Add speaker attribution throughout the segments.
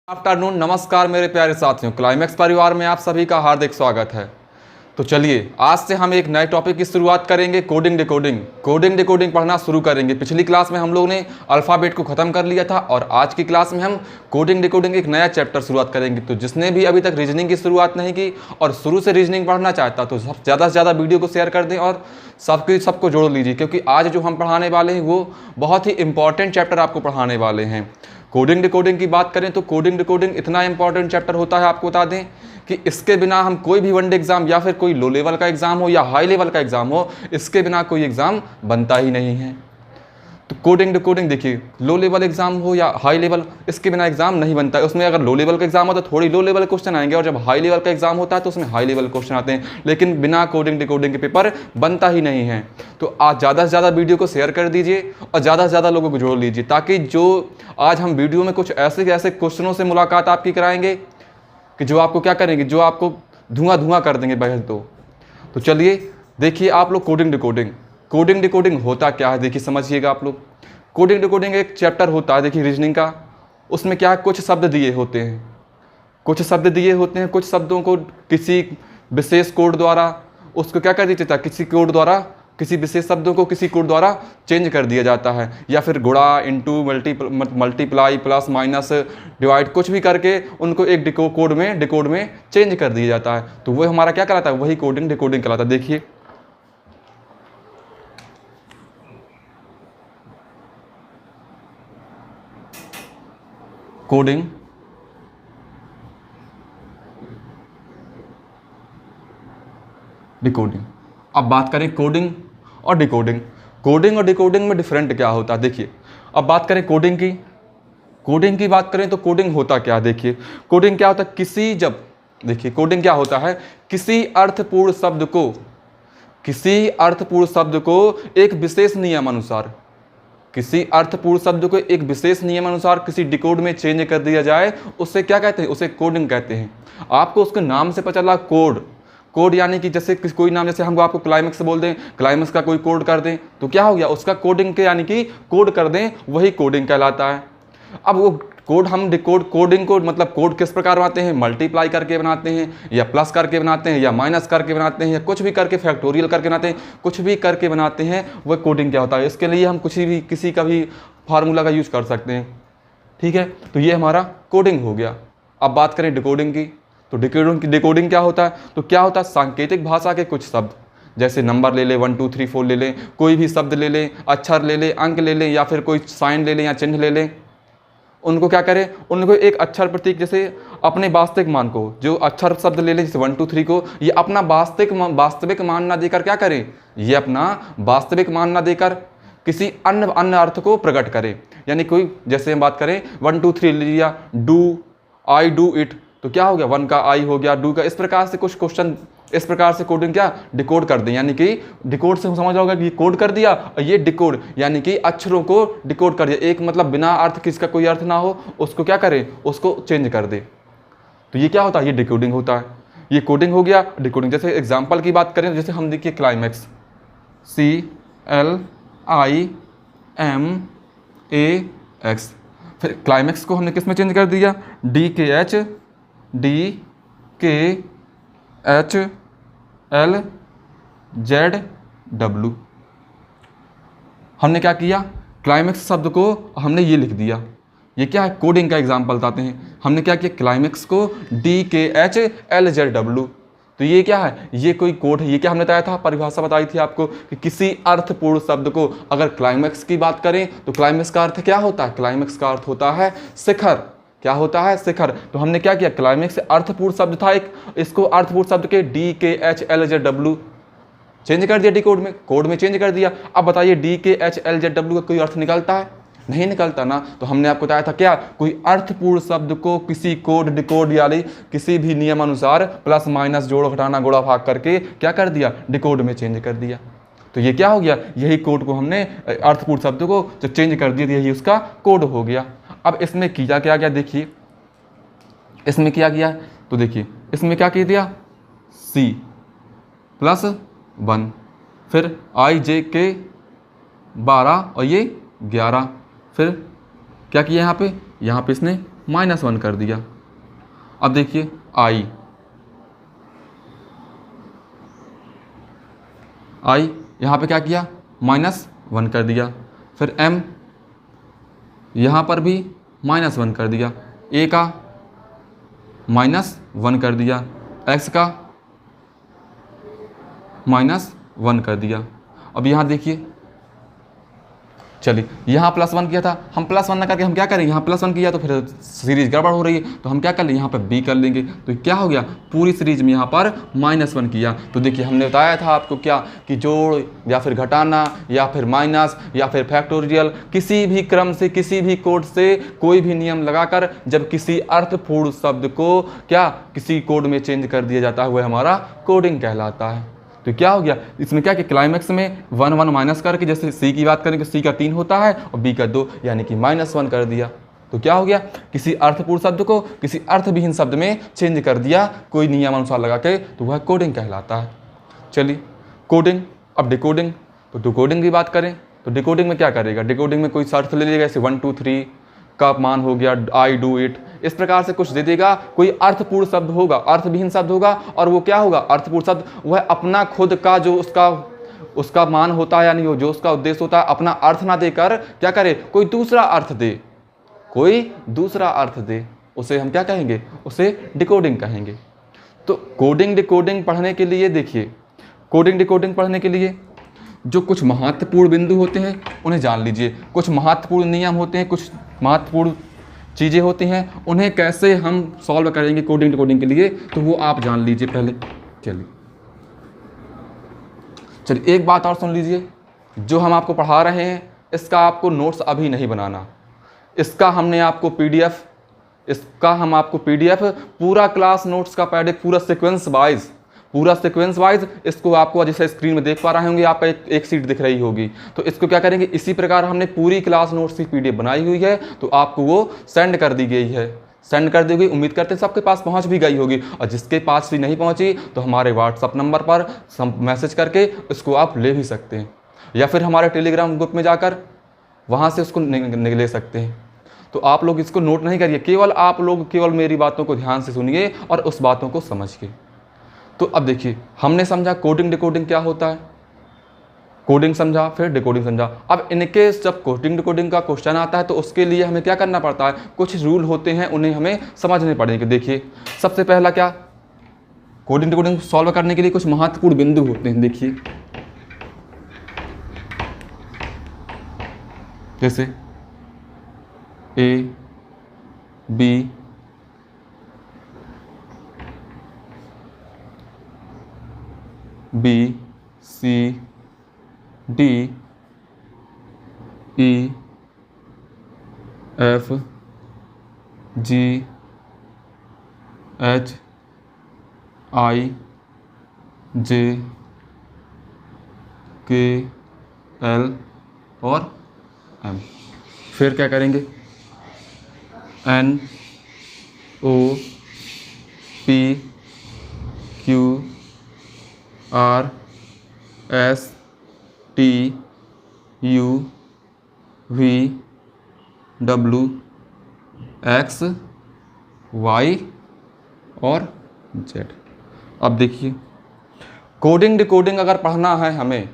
Speaker 1: Afternoon, नमस्कार मेरे प्यारे साथियों। क्लाइमेक्स परिवार में आप सभी का हार्दिक स्वागत है। तो चलिए आज से हम एक नए टॉपिक की शुरुआत करेंगे। कोडिंग डिकोडिंग पढ़ना शुरू करेंगे। पिछली क्लास में हम लोग ने अल्फ़ाबेट को ख़त्म कर लिया था और आज की क्लास में हम कोडिंग डिकोडिंग एक नया चैप्टर शुरुआत करेंगे। तो जिसने भी अभी तक रीजनिंग की शुरुआत नहीं की और शुरू से रीजनिंग पढ़ना चाहता तो ज़्यादा से ज़्यादा वीडियो को शेयर कर दें और सबको जोड़ लीजिए, क्योंकि आज जो हम पढ़ाने वाले हैं वो बहुत ही इंपॉर्टेंट चैप्टर आपको पढ़ाने वाले हैं। कोडिंग डिकोडिंग की बात करें तो कोडिंग डिकोडिंग इतना इंपॉर्टेंट चैप्टर होता है, आपको बता दें कि इसके बिना हम कोई भी वनडे एग्जाम या फिर कोई लो लेवल का एग्जाम हो या हाई लेवल का एग्जाम हो, इसके बिना कोई एग्जाम बनता ही नहीं है। तो कोडिंग डिकोडिंग देखिए, लो लेवल एग्जाम हो या हाई लेवल, इसके बिना एग्जाम नहीं बनता है। उसमें अगर लो लेवल का एग्जाम हो तो थोड़ी लो लेवल क्वेश्चन आएंगे और जब हाई लेवल का एग्जाम होता है तो उसमें हाई लेवल क्वेश्चन आते हैं, लेकिन बिना कोडिंग डिकोडिंग के पेपर बनता ही नहीं है। तो आज ज़्यादा से ज़्यादा वीडियो को शेयर कर दीजिए और ज़्यादा से ज़्यादा लोगों को जोड़ लीजिए, ताकि जो आज हम वीडियो में कुछ ऐसे ऐसे क्वेश्चनों से मुलाकात आपकी कराएंगे कि जो आपको क्या करेंगे, जो आपको धुआं कर देंगे बहस। तो चलिए देखिए आप लोग कोडिंग डिकोडिंग होता क्या है, देखिए समझिएगा आप लोग। कोडिंग डिकोडिंग एक चैप्टर होता है, देखिए रीजनिंग का। उसमें क्या कुछ शब्द दिए होते हैं, कुछ शब्दों को किसी विशेष कोड द्वारा उसको क्या कर दिया जाता है, किसी कोड द्वारा किसी विशेष शब्दों को किसी कोड द्वारा चेंज कर दिया जाता है, या फिर गुणा, into, multiply, plus, minus, divide, कुछ भी करके उनको एक कोड में चेंज कर दिया जाता है। तो वो हमारा क्या कहलाता है, वही कोडिंग डिकोडिंग कहलाता है। देखिए कोडिंग डिकोडिंग। अब बात करें कोडिंग और डिकोडिंग में डिफरेंट क्या होता है। देखिए अब बात करें कोडिंग की बात करें तो कोडिंग होता क्या है। देखिए कोडिंग क्या होता है, कोडिंग क्या होता है, किसी अर्थपूर्ण शब्द को एक विशेष नियम अनुसार किसी डिकोड में चेंज कर दिया जाए, उससे क्या कहते हैं, उसे कोडिंग कहते हैं। आपको उसके नाम से पता चला कोड यानी कि जैसे कोई नाम, जैसे हम आपको क्लाइमेक्स बोल दें, क्लाइमेक्स का कोई कोड कर दें तो क्या हो गया, उसका कोडिंग के यानी कि कोड कर दें, वही कोडिंग कहलाता है। अब वो कोड हम कोडिंग को मतलब कोड किस प्रकार बनाते हैं, मल्टीप्लाई करके बनाते हैं या प्लस करके बनाते हैं या माइनस करके बनाते हैं या कुछ भी करके फैक्टोरियल करके बनाते हैं, कुछ भी करके बनाते हैं, वह कोडिंग क्या होता है। इसके लिए हम किसी का भी फार्मूला का यूज कर सकते हैं, ठीक है। तो ये हमारा कोडिंग हो गया। अब बात करें डिकोडिंग की, तो डिकोडिंग क्या होता है, तो क्या होता है, सांकेतिक भाषा के कुछ शब्द, जैसे नंबर ले लें, 1 2 3 4 ले लें, कोई भी शब्द ले लें, अक्षर ले लें, अंक ले लें या फिर कोई साइन ले लें या चिन्ह ले लें, उनको क्या करें, उनको एक अक्षर प्रतीक, जैसे अपने वास्तविक मान को, जो अक्षर शब्द ले लें जैसे 1 2 3 को, ये अपना वास्तविक मान ना देकर क्या करें, ये अपना वास्तविक मान ना देकर किसी अन्य अर्थ को प्रकट करें। यानी कोई, जैसे हम बात करें 1 2 3 लिया, डू, आई डू इट, तो क्या हो गया, 1 का आई हो गया, डू का, इस प्रकार से कुछ क्वेश्चन, इस प्रकार से कोडिंग क्या डिकोड कर दें। यानी कि डिकोड से हम समझ होगा कि ये कोड कर दिया और ये डिकोड यानी कि अक्षरों को डिकोड कर दिया, एक मतलब बिना अर्थ किसका कोई अर्थ ना हो उसको क्या करें, उसको चेंज कर दे। तो ये क्या होता है, ये डिकोडिंग होता है। ये कोडिंग हो गया, डिकोडिंग। जैसे एग्जाम्पल की बात करें, जैसे हम देखिए क्लाइमेक्स, CLIMAX, फिर क्लाइमेक्स को हमने किस में चेंज कर दिया, DKHLZW। हमने क्या किया, क्लाइमेक्स शब्द को हमने ये लिख दिया, ये क्या है, कोडिंग का एग्जाम्पल बताते हैं। हमने क्या किया, क्लाइमेक्स को DKHLZW, तो ये क्या है, ये कोई कोड है। ये क्या हमने बताया था, परिभाषा बताई थी आपको कि किसी अर्थपूर्ण शब्द को, अगर क्लाइमेक्स की बात करें तो क्लाइमेक्स का अर्थ क्या होता है, क्लाइमेक्स का अर्थ होता है शिखर। क्या होता है, शिखर। तो हमने क्या किया, क्लाइमेक्स अर्थपूर्ण शब्द था एक, इसको अर्थपूर्ण शब्द के DKHLZW चेंज कर दिया, डिकोड में, कोड में चेंज कर दिया। अब बताइए DKHLZW का कोई अर्थ निकलता है, नहीं निकलता ना। तो हमने आपको बताया था क्या, कोई अर्थपूर्ण शब्द को किसी डिकोड यानी किसी भी नियम अनुसार प्लस माइनस, जोड़ घटाना, गुणा भाग करके क्या कर दिया, डिकोड में चेंज कर दिया। तो ये क्या हो गया, यही कोड को हमने अर्थपूर्ण शब्द को जो चेंज कर दिया, यही उसका कोड हो गया। अब इसमें किया क्या गया, देखिए इसमें क्या किया, तो देखिए इसमें क्या किया दिया, C+1, फिर IJK 12 और ये 11, फिर क्या किया यहाँ पे इसने -1 कर दिया। अब देखिए आई यहाँ पे क्या किया, -1 कर दिया। फिर m यहाँ पर भी -1 कर दिया, a का -1 कर दिया, x का -1 कर दिया। अब यहाँ देखिए, चलिए यहाँ +1 किया था, हम +1 ना करके हम क्या करेंगे, यहाँ +1 किया तो फिर सीरीज गड़बड़ हो रही है, तो हम क्या कर लेंगे, यहाँ पर b कर लेंगे। तो क्या हो गया, पूरी सीरीज में यहाँ पर -1 किया। तो देखिए हमने बताया था आपको क्या, कि जोड़ या फिर घटाना या फिर माइनस या फिर फैक्टोरियल, किसी भी क्रम से किसी भी कोड से कोई भी नियम लगाकर जब किसी अर्थपूर्ण शब्द को क्या किसी कोड में चेंज कर दिया जाता है, वह हमारा कोडिंग कहलाता है। तो क्या हो गया इसमें, क्या कि क्लाइमैक्स में 1 1 माइनस करके, जैसे सी की बात करें तो सी का 3 होता है और बी का 2, यानी कि -1 कर दिया। तो क्या हो गया, किसी अर्थपूर्ण शब्द को किसी अर्थविहीन शब्द में चेंज कर दिया कोई नियम अनुसार लगा के, तो वह कोडिंग कहलाता है। चलिए कोडिंग, अब डिकोडिंग। तो डिकोडिंग की बात करें तो डिकोडिंग में क्या करेगा, डिकोडिंग में कोई शर्त ले लेगा, जैसे 1 2 3 का मान हो गया, आई डू इट, इस प्रकार से कुछ दे देगा। कोई अर्थपूर्ण शब्द होगा, अर्थविहीन शब्द होगा, और वो क्या होगा, अर्थपूर्ण शब्द, वह अपना खुद का जो उसका मान होता है, यानी जो उसका उद्देश्य होता है, अपना अर्थ ना देकर क्या करे, कोई दूसरा अर्थ दे, कोई दूसरा अर्थ दे, उसे हम क्या कहेंगे, उसे डिकोडिंग कहेंगे। तो कोडिंग डिकोडिंग पढ़ने के लिए देखिए, कोडिंग डिकोडिंग पढ़ने के लिए जो कुछ महत्वपूर्ण बिंदु होते हैं उन्हें जान लीजिए, कुछ महत्वपूर्ण नियम होते हैं, कुछ महत्वपूर्ण चीज़ें होती हैं, उन्हें कैसे हम सॉल्व करेंगे कोडिंग डिकोडिंग के लिए, तो वो आप जान लीजिए पहले। चलिए एक बात और सुन लीजिए, जो हम आपको पढ़ा रहे हैं इसका आपको नोट्स अभी नहीं बनाना, इसका हम आपको पीडीएफ पूरा क्लास नोट्स का पैड, पूरा सीक्वेंस वाइज इसको आपको जैसे स्क्रीन में देख पा रहे होंगे, आपका एक सीट दिख रही होगी, तो इसको क्या करेंगे, इसी प्रकार हमने पूरी क्लास नोट्स की पीडीएफ बनाई हुई है, तो आपको वो सेंड कर दी गई है, उम्मीद करते हैं सबके पास पहुंच भी गई होगी, और जिसके पास भी नहीं पहुंची तो हमारे व्हाट्सअप नंबर पर मैसेज करके इसको आप ले भी सकते हैं, या फिर हमारे टेलीग्राम ग्रुप में जाकर वहाँ से उसको ले सकते हैं। तो आप लोग इसको नोट नहीं करिए, केवल मेरी बातों को ध्यान से सुनिए और उस बातों को समझ के। तो अब देखिए हमने समझा कोडिंग डिकोडिंग क्या होता है, कोडिंग समझा, फिर डिकोडिंग समझा। अब इनके जब कोडिंग डिकोडिंग का क्वेश्चन आता है तो उसके लिए हमें क्या करना पड़ता है, कुछ रूल होते हैं, उन्हें हमें समझने पड़ेंगे। देखिए सबसे पहला क्या, कोडिंग डिकोडिंग सॉल्व करने के लिए कुछ महत्वपूर्ण बिंदु होते हैं। देखिए जैसे A B B C D E F G H I J K L और एम। फिर क्या करेंगे, N O P Q R S T U V W X Y और जेड। अब देखिए कोडिंग डिकोडिंग अगर पढ़ना है हमें,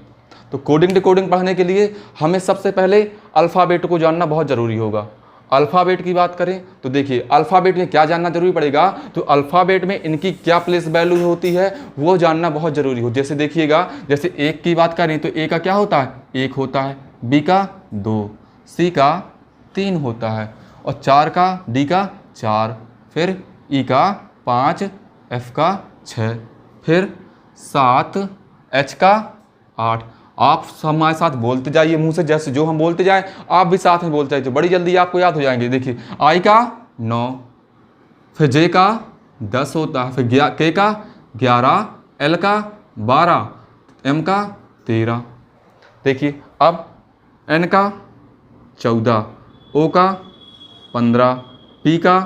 Speaker 1: तो कोडिंग डिकोडिंग पढ़ने के लिए हमें सबसे पहले अल्फ़ाबेट को जानना बहुत ज़रूरी होगा। अल्फ़ाबेट की बात करें तो देखिए अल्फ़ाबेट में क्या जानना जरूरी पड़ेगा, तो अल्फ़ाबेट में इनकी क्या प्लेस वैल्यू होती है वो जानना बहुत ज़रूरी हो। जैसे देखिएगा, जैसे एक की बात करें तो ए का क्या होता है, 1 होता है, बी का 2, सी का 3 होता है, और 4 का, डी का 4, फिर ई का 5, एफ का 6, फिर 7, एच का 8। आप हमारे साथ बोलते जाइए मुंह से, जैसे जो हम बोलते जाएं आप भी साथ में बोलते जाइए, तो बड़ी जल्दी आपको याद हो जाएंगे। देखिए आई का 9, फिर जे का 10 होता है, फिर के का 11, एल का 12, एम का 13। देखिए अब एन का 14, ओ का 15, पी का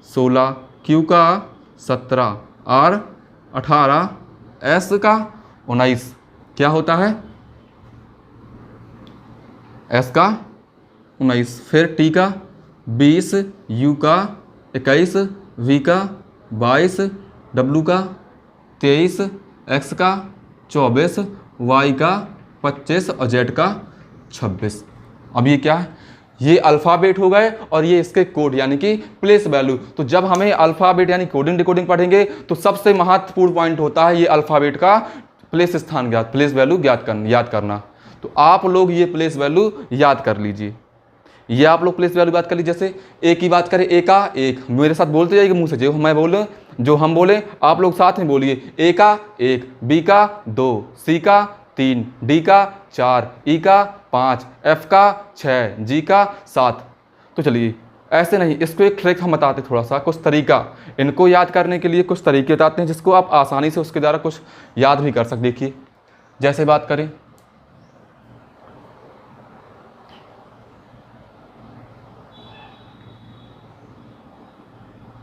Speaker 1: 16, क्यू का 17, आर 18, एस का 19, क्या होता है, एस का 19, फिर टी का 20, यू का 21, V का 22, W का 23, X का 24, Y का 25 और Z का 26। अब ये क्या है, ये अल्फ़ाबेट हो गए और ये इसके कोड यानी कि प्लेस वैल्यू। तो जब हमें अल्फ़ाबेट यानी कोडिंग डिकोडिंग पढ़ेंगे तो सबसे महत्वपूर्ण पॉइंट होता है ये अल्फ़ाबेट का प्लेस स्थान ज्ञात, प्लेस वैल्यू याद करना। तो आप लोग ये प्लेस वैल्यू याद कर लीजिए। ये आप लोग प्लेस वैल्यू बात कर लीजिए। जैसे ए की बात करें, ए का 1, मेरे साथ बोलते जाइए मुंह से, जो मैं बोले जो हम बोले आप लोग साथ में बोलिए। ए का 1, बी का 2, सी का 3, डी का 4, ई का 5, एफ का 6, जी का 7। तो चलिए ऐसे नहीं, इसको एक ट्रिक हम बताते थोड़ा सा, कुछ तरीका इनको याद करने के लिए कुछ तरीके बताते हैं जिसको आप आसानी से उसके द्वारा कुछ याद भी कर सकते। देखिए जैसे बात करें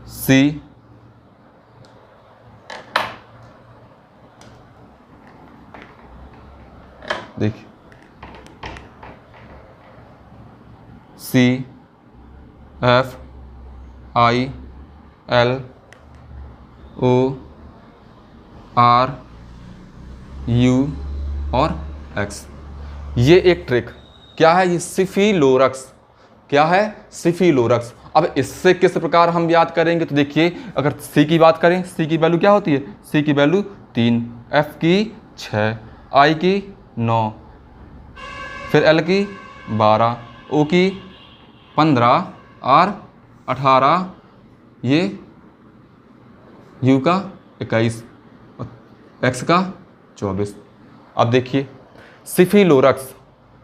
Speaker 1: सी, देखिए C, F, I, L, O, R, U और एक्स। ये एक ट्रिक क्या है, ये सिफिलोरक्स। क्या है, सिफिलोरक्स। अब इससे किस प्रकार हम याद करेंगे, तो देखिए अगर सी की बात करें, सी की वैल्यू क्या होती है, सी की वैल्यू 3, एफ की 6, आई की 9, फिर एल की 12, ओ की 15, आर 18, ये यू का 21, एक्स का 24। अब देखिए सिफिलोरक्स,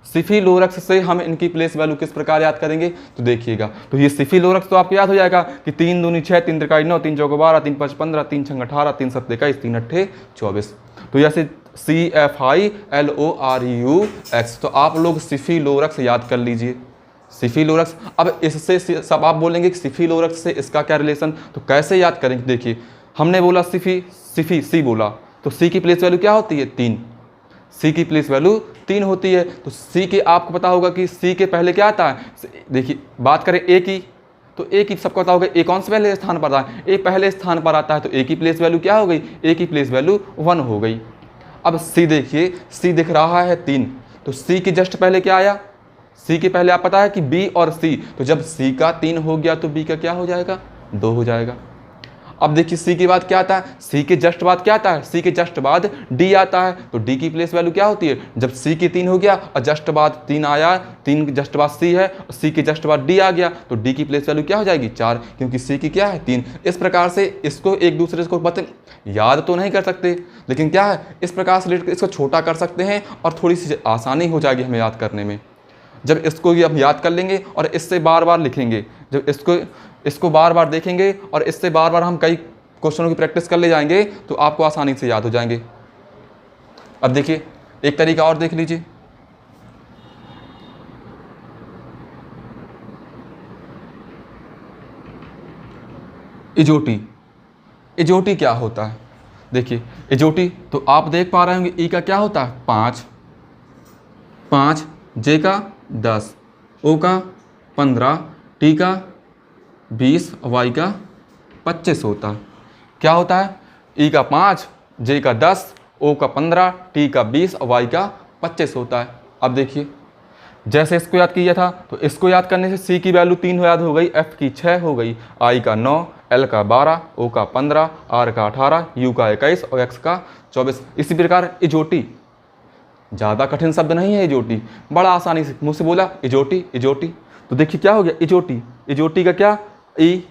Speaker 1: सिफिलोरक्स से हम इनकी प्लेस वैल्यू किस प्रकार याद करेंगे, तो देखिएगा। तो ये सिफिलोरक्स तो आपको याद हो जाएगा कि 3 दूनी 6, 3 त्रिकाई 9, 3 चौको 12, 3 5 15, 3 6 18, 3 7 21, 3 8 24। तो जैसे C, F, I, L, O, R, U, X. तो आप लोग सिफिलोरक्स याद कर लीजिए, सिफिलोरक्स। अब इससे सब आप बोलेंगे कि सिफिलोरक्स से इसका क्या रिलेशन, तो कैसे याद करेंगे। देखिए हमने बोला सिफी सी बोला, तो सी की प्लेस वैल्यू क्या होती है, 3। सी की प्लेस वैल्यू 3 होती है। तो सी के आपको पता होगा कि सी के पहले क्या आता है। देखिए बात करें ए की, तो ए की सबको पता होगा, ए कौन से पहले स्थान पर आता है, ए पहले स्थान पर आता है। तो ए की प्लेस वैल्यू क्या हो गई, ए की प्लेस वैल्यू 1 हो गई। अब सी देखिए, सी दिख रहा है 3, तो सी के जस्ट पहले क्या आया, सी के पहले आप पता है कि बी और सी। तो जब सी का 3 हो गया तो बी का क्या हो जाएगा, 2 हो जाएगा। अब देखिए सी के बाद क्या आता है, सी के जस्ट बाद क्या आता है, सी के जस्ट बाद डी आता है। तो डी की प्लेस वैल्यू क्या होती है, जब सी के 3 हो गया और जस्ट बाद 3 आया, 3 जस्ट बाद सी है और सी के जस्ट बाद डी आ गया, तो डी की प्लेस वैल्यू क्या हो जाएगी, 4, क्योंकि सी की क्या है, 3। इस प्रकार से इसको एक दूसरे को याद तो नहीं कर सकते, लेकिन क्या है इस प्रकार से इसको छोटा कर सकते हैं और थोड़ी सी आसानी हो जाएगी हमें याद करने में। जब इसको ये हम याद कर लेंगे और इससे बार बार लिखेंगे, जब इसको बार बार देखेंगे और इससे बार बार हम कई क्वेश्चनों की प्रैक्टिस कर ले जाएंगे तो आपको आसानी से याद हो जाएंगे। अब देखिए एक तरीका और देख लीजिए, इजोटी। इजोटी क्या होता है, देखिए इजोटी तो आप देख पा रहे होंगे, ई का क्या होता है 5, जे का 10, ओ का 15, टी का 20, वाई का 25 होता है। क्या होता है, ई का 5, जे का 10, ओ का 15, टी का 20 और वाई का 25 होता है। अब देखिए जैसे इसको याद किया था, तो इसको याद करने से सी की वैल्यू 3 याद हो गई, एफ की 6 हो गई, आई का 9, एल का 12, ओ का 15, आर का 18, यू का 21 और एक्स का 24। इसी प्रकार इजोटी, ज़्यादा कठिन शब्द नहीं है इजोटी, बड़ा आसानी से मुझसे बोला इजोटी इजोटी। तो देखिए क्या हो गया, इजोटी। इजोटी का क्या, ई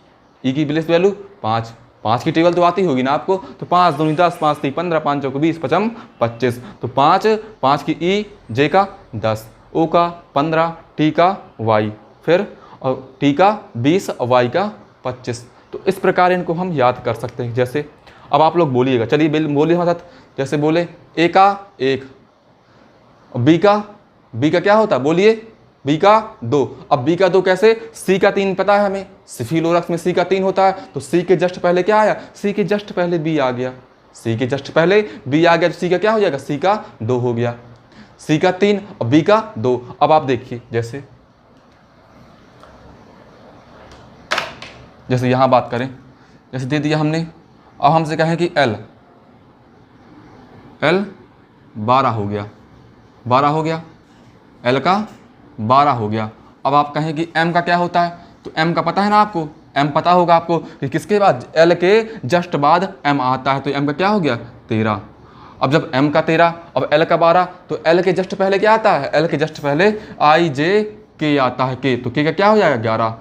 Speaker 1: की प्लेस वैल्यू 5 की टेबल तो आती होगी ना आपको। तो 5 दूनी 10, 5 3 15, 5 चौको 20, 5 25। तो 5 की ई, जे का 10, ओ का 15, टी का वाई, फिर और टी का 20 और वाई का 25। तो इस प्रकार इनको हम याद कर सकते हैं। जैसे अब आप लोग बोलिएगा, चलिए बोलिए हमारे साथ, जैसे बोले ए का 1, बी का क्या होता है, बोलिए बी का 2। अब बी का 2 कैसे, सी का 3 पता है हमें, सिफिलोरक्स में सी का 3 होता है। तो सी के जस्ट पहले क्या आया, सी के जस्ट पहले बी आ गया, सी के जस्ट पहले बी आ गया, तो सी का क्या हो जाएगा, सी का 2 हो गया, सी का 3 और बी का 2। अब आप देखिए जैसे जैसे यहाँ बात करें, जैसे दे दिया हमने, अब हमसे कहें कि L 12 हो गया, 12 हो गया, L का 12 हो गया। अब आप कहें कि M का क्या होता है, तो M का पता है ना आपको, M पता होगा आपको कि किसके बाद, L के जस्ट बाद M आता है, तो M का क्या हो गया 13। अब जब M का 13 अब L का 12, तो L के जस्ट पहले क्या आता है, L के जस्ट पहले IJK आता है, K, तो K का क्या हो जाएगा 11।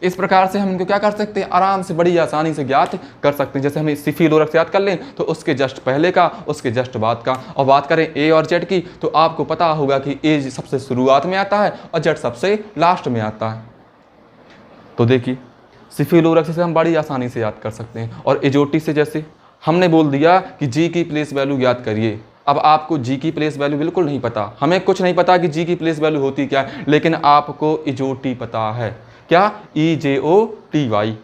Speaker 1: इस प्रकार से हम इनको क्या कर सकते हैं, आराम से बड़ी आसानी से ज्ञात कर सकते हैं। जैसे हमें सिफिलोरक्स याद कर लें तो उसके जस्ट पहले का, उसके जस्ट बाद का। और बात करें A और Z की, तो आपको पता होगा कि A सबसे शुरुआत में आता है और Z सबसे लास्ट में आता है। तो देखिए सिफिलोरक्स से हम बड़ी आसानी से याद कर सकते हैं। और एजोटी से जैसे हमने बोल दिया कि G की प्लेस वैल्यू याद करिए। अब आपको G की प्लेस वैल्यू बिल्कुल नहीं पता, हमें कुछ नहीं पता कि G की प्लेस वैल्यू होती क्या है, लेकिन आपको एजोटी पता है, क्या, EJOTY,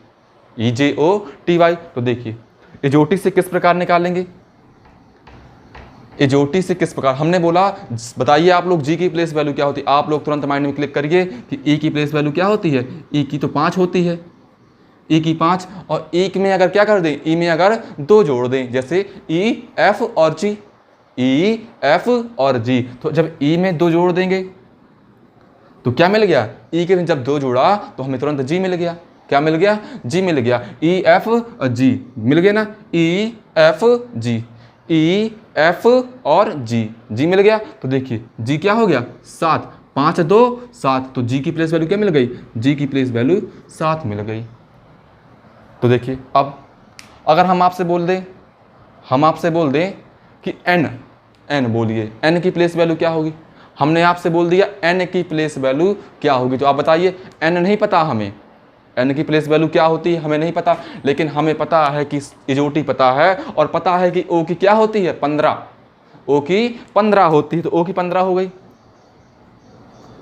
Speaker 1: EJOTY। तो देखिए एजोटी से किस प्रकार निकालेंगे, एजोटी से किस प्रकार, हमने बोला बताइए आप लोग G की प्लेस वैल्यू क्या होती है। आप लोग तुरंत माइंड में क्लिक करिए कि E की प्लेस वैल्यू क्या होती है, E की तो 5 होती है, E की 5, और E में अगर क्या कर दें, E में अगर 2 जोड़ दें, जैसे E F और G, E F और G, तो जब E में 2 जोड़ देंगे तो क्या मिल गया, E के जब 2 जोड़ा तो हमें तुरंत G मिल गया, क्या मिल गया, G मिल गया, E F G मिल गया ना, E F G, E F और G मिल गया। तो देखिए G क्या हो गया 7, 5 2 7, तो G की प्लेस वैल्यू क्या मिल गई, G की प्लेस वैल्यू 7 मिल गई। तो देखिए अब अगर हम आपसे बोल दें कि N बोलिए, N की प्लेस वैल्यू क्या होगी, हमने आपसे बोल दिया N की प्लेस वैल्यू क्या होगी, तो आप बताइए, N नहीं पता हमें, N की प्लेस वैल्यू क्या होती है हमें नहीं पता, लेकिन हमें पता है कि एजोटी पता है, और पता है कि O की क्या होती है 15, O की 15 होती है, तो O की 15 हो गई,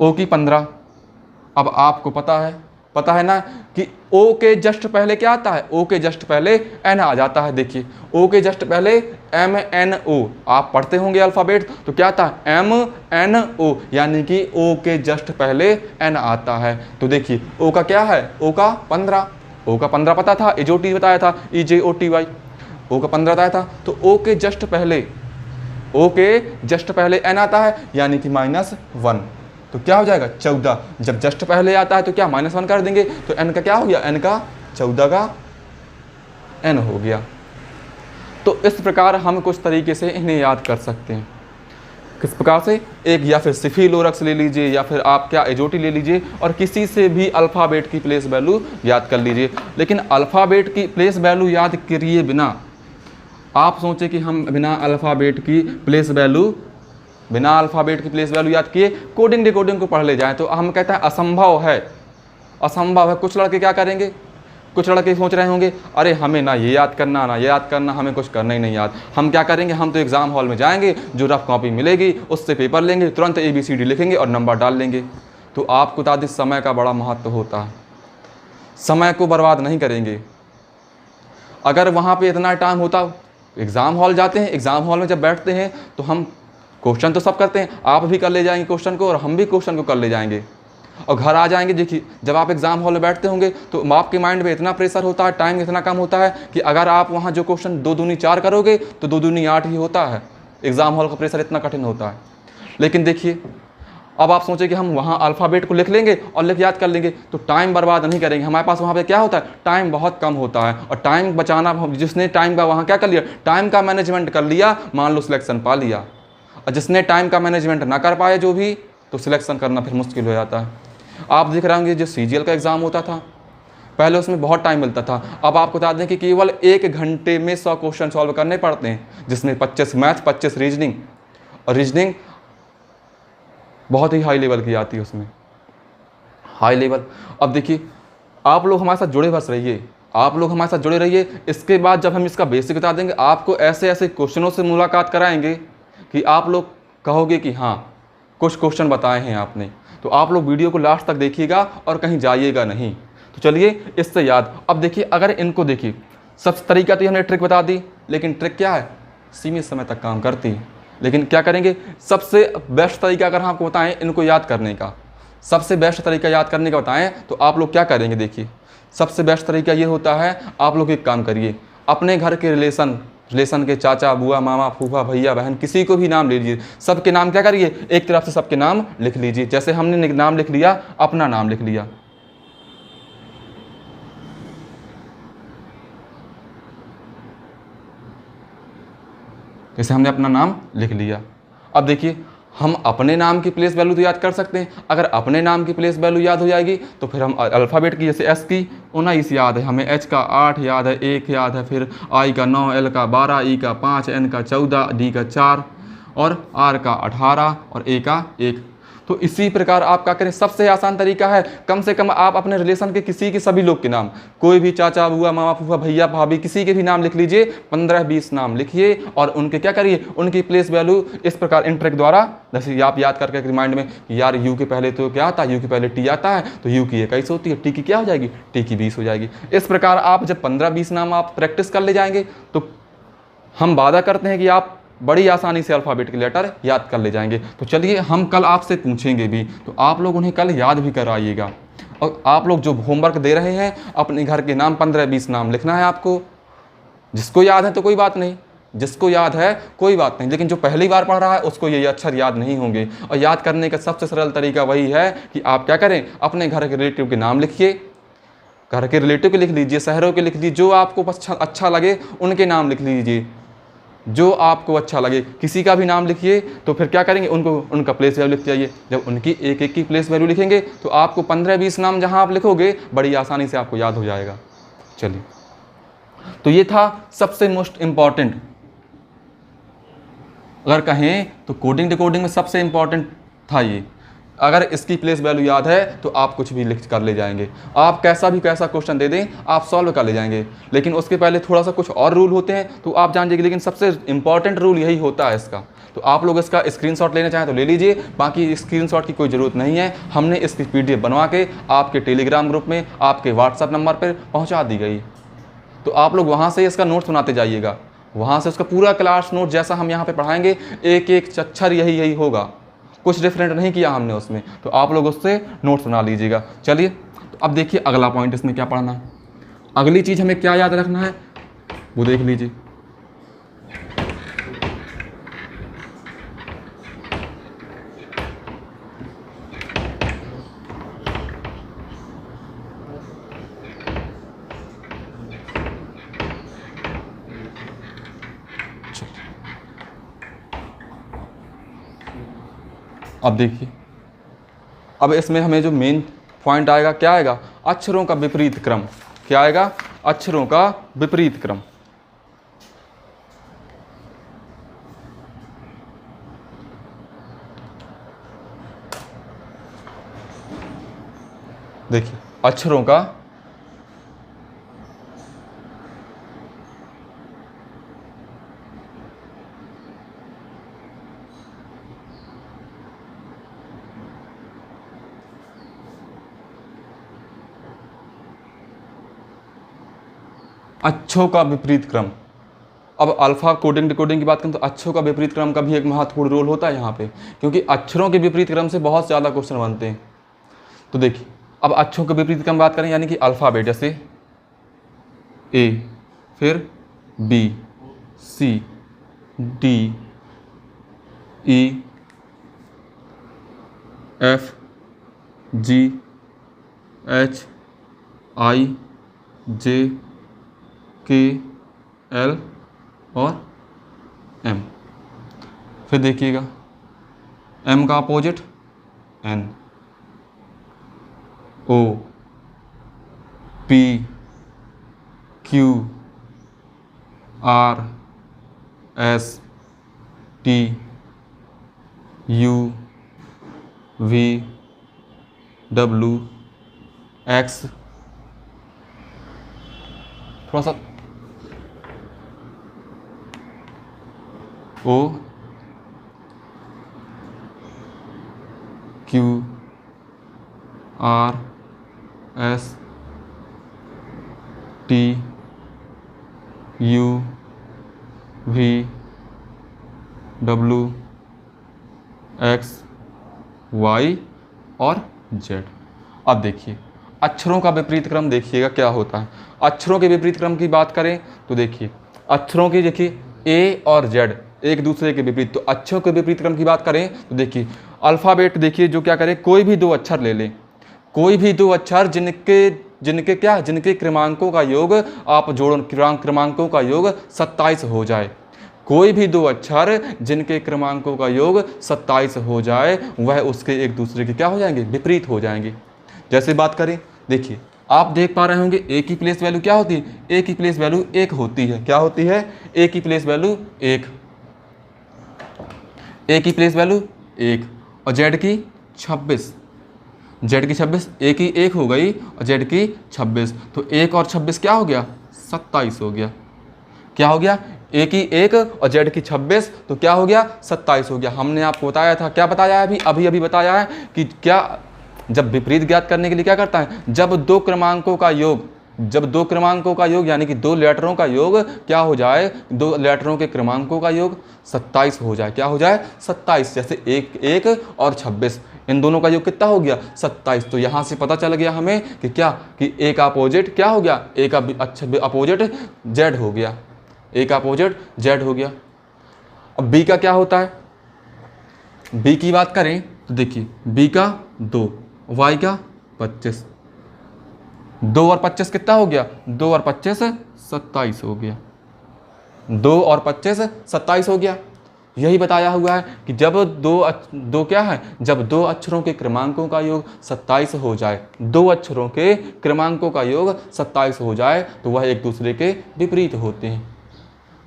Speaker 1: O की 15। अब आपको पता है ना कि O के जस्ट पहले क्या आता है, O के जस्ट पहले N आ जाता है। देखिए O के जस्ट पहले MNO, आप पढ़ते होंगे अल्फ़ाबेट, तो क्या आता है MNO, यानी कि O के जस्ट पहले N आता है। तो देखिए O का क्या है, O का 15 पता था, एजोटी बताया था, EJOTY, O का 15 बताया था। तो O के जस्ट पहले N आता है, यानी कि -1, तो क्या हो जाएगा 14। जब जस्ट पहले आता है तो क्या -1 कर देंगे, तो N का क्या हो गया, N का 14 का N हो गया। तो इस प्रकार हम कुछ तरीके से इन्हें याद कर सकते हैं। किस प्रकार से, एक या फिर सिफिलोरक्स ले लीजिए, या फिर आप क्या एजोटी ले लीजिए, और किसी से भी अल्फ़ाबेट की प्लेस वैल्यू याद कर लीजिए। लेकिन अल्फ़ाबेट की प्लेस वैल्यू याद किए बिना, आप सोचें कि हम बिना अल्फ़ाबेट की प्लेस वैल्यू याद किए कोडिंग डिकोडिंग को पढ़ ले जाएं, तो हम कहते हैं असंभव है। कुछ लड़के क्या करेंगे, कुछ लड़के सोच रहे होंगे, अरे हमें ना ये याद करना, हमें कुछ करना ही नहीं याद। हम क्या करेंगे, हम तो एग्ज़ाम हॉल में जाएंगे, जो रफ कॉपी मिलेगी उससे पेपर लेंगे, तुरंत ABCD लिखेंगे और नंबर डाल लेंगे। तो आपको बता दें समय का बड़ा महत्व होता है, समय को बर्बाद नहीं करेंगे। अगर वहाँ पर इतना टाइम होता, एग्ज़ाम हॉल जाते हैं, एग्ज़ाम हॉल में जब बैठते हैं तो हम क्वेश्चन तो सब करते हैं, आप भी कर ले जाएंगे क्वेश्चन को, और हम भी क्वेश्चन को कर ले जाएंगे, और घर आ जाएंगे। देखिए जब आप एग्ज़ाम हॉल में बैठते होंगे तो आपके माइंड में इतना प्रेशर होता है, टाइम इतना कम होता है कि अगर आप वहाँ जो क्वेश्चन 2 दूनी 4 करोगे तो 2 दूनी 8 ही होता है। एग्ज़ाम हॉल का प्रेशर इतना कठिन होता है। लेकिन देखिए अब आप सोचें कि हम वहाँ अल्फ़ाबेट को लिख लेंगे और लिख याद कर लेंगे, तो टाइम बर्बाद नहीं करेंगे। हमारे पास वहाँ पे क्या होता है, टाइम बहुत कम होता है, और टाइम बचाना, जिसने टाइम का वहाँ क्या कर लिया, टाइम का मैनेजमेंट कर लिया, मान लो सिलेक्शन पा लिया। और जिसने टाइम का मैनेजमेंट ना कर पाए जो भी, तो सिलेक्शन करना फिर मुश्किल हो जाता है। आप देख रहे होंगे जो CGL का एग्ज़ाम होता था, पहले उसमें बहुत टाइम मिलता था, अब आपको बता दें कि केवल 1 घंटे में 100 क्वेश्चन सॉल्व करने पड़ते हैं, जिसमें 25 मैथ, 25 रीजनिंग, और रीजनिंग बहुत ही हाई लेवल की आती है, उसमें हाई लेवल। अब देखिए आप लोग हमारे साथ जुड़े रहिए, इसके बाद जब हम इसका बेसिक बता देंगे, आपको ऐसे ऐसे क्वेश्चनों से मुलाकात कराएंगे कि आप लोग कहोगे कि हाँ कुछ क्वेश्चन बताए हैं आपने। तो आप लोग वीडियो को लास्ट तक देखिएगा और कहीं जाइएगा नहीं। तो चलिए इससे याद, अब देखिए अगर इनको देखिए, सबसे तरीका तो हमने ट्रिक बता दी, लेकिन ट्रिक क्या है, सीमित समय तक काम करती है। लेकिन क्या करेंगे, सबसे बेस्ट तरीका अगर हम आपको बताएं इनको याद करने का, सबसे बेस्ट तरीका याद करने का बताएं, तो आप लोग क्या करेंगे, देखिए सबसे बेस्ट तरीका ये होता है, आप लोग एक काम करिए, अपने घर के रिलेशन के चाचा, बुआ, मामा, फूफा, भैया, बहन, किसी को भी नाम ले लीजिए। सबके नाम क्या करिए, एक तरफ से सबके नाम लिख लीजिए। जैसे हमने नाम लिख लिया, अपना नाम लिख लिया, जैसे हमने अपना नाम लिख लिया। अब देखिए, हम अपने नाम की प्लेस वैल्यू तो याद कर सकते हैं। अगर अपने नाम की प्लेस वैल्यू याद हो जाएगी तो फिर हम अल्फ़ाबेट की, जैसे एस की 19 याद है हमें, एच का 8 याद है, 1 याद है, फिर आई का 9, एल का 12, ई का 5, एन का 14, डी का 4 और आर का 18 और ए का 1। तो इसी प्रकार आप क्या करें, सबसे आसान तरीका है, कम से कम आप अपने रिलेशन के किसी के सभी लोग के नाम, कोई भी चाचा, बुआ, मामा, फूफा, भैया, भाभी, किसी के भी नाम लिख लीजिए। 15-20 नाम लिखिए और उनके क्या करिए, उनकी प्लेस वैल्यू इस प्रकार इन ट्रिक द्वारा, जैसे आप याद करके रिमाइंड में कि यार यू के पहले तो क्या आता है, यू के पहले टी आता है, तो यू की 21 होती है, टी की क्या हो जाएगी, टी की 20 हो जाएगी। इस प्रकार आप जब 15-20 नाम आप प्रैक्टिस कर ले जाएंगे तो हम वादा करते हैं कि आप बड़ी आसानी से अल्फ़ाबेट के लेटर याद कर ले जाएंगे। तो चलिए, हम कल आपसे पूछेंगे भी, तो आप लोग उन्हें कल याद भी कराइएगा। और आप लोग जो होमवर्क दे रहे हैं, अपने घर के नाम 15-20 नाम लिखना है आपको। जिसको याद है तो कोई बात नहीं, जिसको याद है कोई बात नहीं, लेकिन जो पहली बार पढ़ रहा है उसको ये अक्षर याद नहीं होंगे। और याद करने का सबसे सरल तरीका वही है कि आप क्या करें, अपने घर के रिलेटिव के नाम लिखिए, घर के रिलेटिव के लिख लीजिए, शहरों के लिख लीजिए, जो आपको अच्छा लगे उनके नाम लिख लीजिए, जो आपको अच्छा लगे। किसी का भी नाम लिखिए तो फिर क्या करेंगे, उनको उनका प्लेस वैल्यू लिख जाइए। जब उनकी एक एक की प्लेस वैल्यू लिखेंगे तो आपको 15-20 नाम जहां आप लिखोगे बड़ी आसानी से आपको याद हो जाएगा। चलिए, तो ये था सबसे मोस्ट इम्पॉर्टेंट, अगर कहें तो कोडिंग डिकोडिंग में सबसे इम्पॉर्टेंट था ये। अगर इसकी प्लेस वैल्यू याद है तो आप कुछ भी लिख कर ले जाएंगे, आप कैसा क्वेश्चन दे दें आप सॉल्व कर ले जाएंगे। लेकिन उसके पहले थोड़ा सा कुछ और रूल होते हैं तो आप जान जाइए, लेकिन सबसे इंपॉर्टेंट रूल यही होता है इसका। तो आप लोग इसका स्क्रीनशॉट लेना चाहें तो ले लीजिए, बाकी स्क्रीनशॉट की कोई ज़रूरत नहीं है। हमने इसकी PDF बनवा के आपके टेलीग्राम ग्रुप में, आपके व्हाट्सअप नंबर पर पहुँचा दी गई। तो आप लोग वहाँ से इसका नोट्स बनाते जाइएगा, वहाँ से उसका पूरा क्लास नोट जैसा हम यहाँ पे पढ़ाएंगे, एक एक अक्षर यही होगा, कुछ डिफरेंट नहीं किया हमने उसमें। तो आप लोग उससे नोट्स बना लीजिएगा। चलिए, तो अब देखिए अगला पॉइंट इसमें क्या पढ़ना है, अगली चीज़ हमें क्या याद रखना है वो देख लीजिए। अब देखिए, अब इसमें हमें जो मेन पॉइंट आएगा क्या आएगा, अक्षरों का विपरीत क्रम। क्या आएगा, अक्षरों का विपरीत क्रम। देखिए, अक्षरों का अक्षरों का विपरीत क्रम। अब अल्फ़ा कोडिंग डिकोडिंग की बात करें तो अक्षरों का विपरीत क्रम का भी एक महत्वपूर्ण रोल होता है यहाँ पे, क्योंकि अक्षरों के विपरीत क्रम से बहुत ज़्यादा क्वेश्चन बनते हैं। तो देखिए, अब अक्षरों के विपरीत क्रम बात करें, यानी कि अल्फ़ाबेट, जैसे A, फिर B, C, D, E, F, G, H, I, J, K, L और M। फिर देखिएगा, M का opposite N, O, P, Q, R, S, T, U, V, W, X। थोड़ा सा O, Q, R, S, T, U, V, W, X, Y और Z। अब देखिए, अक्षरों का विपरीत क्रम देखिएगा क्या होता है। अक्षरों के विपरीत क्रम की बात करें तो देखिए, अक्षरों की देखिए ए और जेड एक दूसरे के विपरीत, तो अक्षरों के विपरीत क्रम की बात करें तो देखिए अल्फ़ाबेट देखिए जो क्या करें, कोई भी दो अक्षर ले लें, कोई भी दो अक्षर जिनके क्रमांकों का योग आप जोड़ो, क्रमांकों का योग 27 हो जाए, कोई भी दो अक्षर जिनके क्रमांकों का योग 27 हो जाए वह उसके एक दूसरे के क्या हो जाएंगे, विपरीत हो जाएंगे। जैसे बात करें देखिए, आप देख पा रहे होंगे ए की प्लेस वैल्यू क्या होती है, ए की प्लेस वैल्यू 1 होती है। क्या होती है, ए की प्लेस वैल्यू 1, ए की प्लेस वैल्यू 1 और जेड की 26, जेड की 26, ए की 1 हो गई और जेड की 26, तो 1 और 26 क्या हो गया, 27 हो गया। क्या हो गया, ए की 1 और जेड की 26, तो क्या हो गया, 27 हो गया। हमने आपको बताया था, क्या बताया है अभी बताया है कि क्या, जब विपरीत ज्ञात करने के लिए क्या करता है, जब दो क्रमांकों का योग यानी कि दो लेटरों का योग क्या हो जाए, दो लेटरों के क्रमांकों का योग 27 हो जाए, क्या हो जाए, 27। जैसे 1 और 26, इन दोनों का योग कितना हो गया, 27। तो यहाँ से पता चल गया हमें कि क्या, कि ए का अपोजिट क्या हो गया, ए का अपोजिट जेड हो गया, ए का अपोजिट जेड हो गया। अब बी का क्या होता है, बी की बात करें तो देखिए बी का 2, वाई का 25, 2 और 25 कितना हो गया, 2 और 25 27 हो गया, 2 और 25 27 हो गया। यही बताया हुआ है कि जब दो क्या है, जब दो अक्षरों के क्रमांकों का योग 27 हो जाए, दो अक्षरों के क्रमांकों का योग 27 हो जाए तो वह एक दूसरे के विपरीत होते हैं।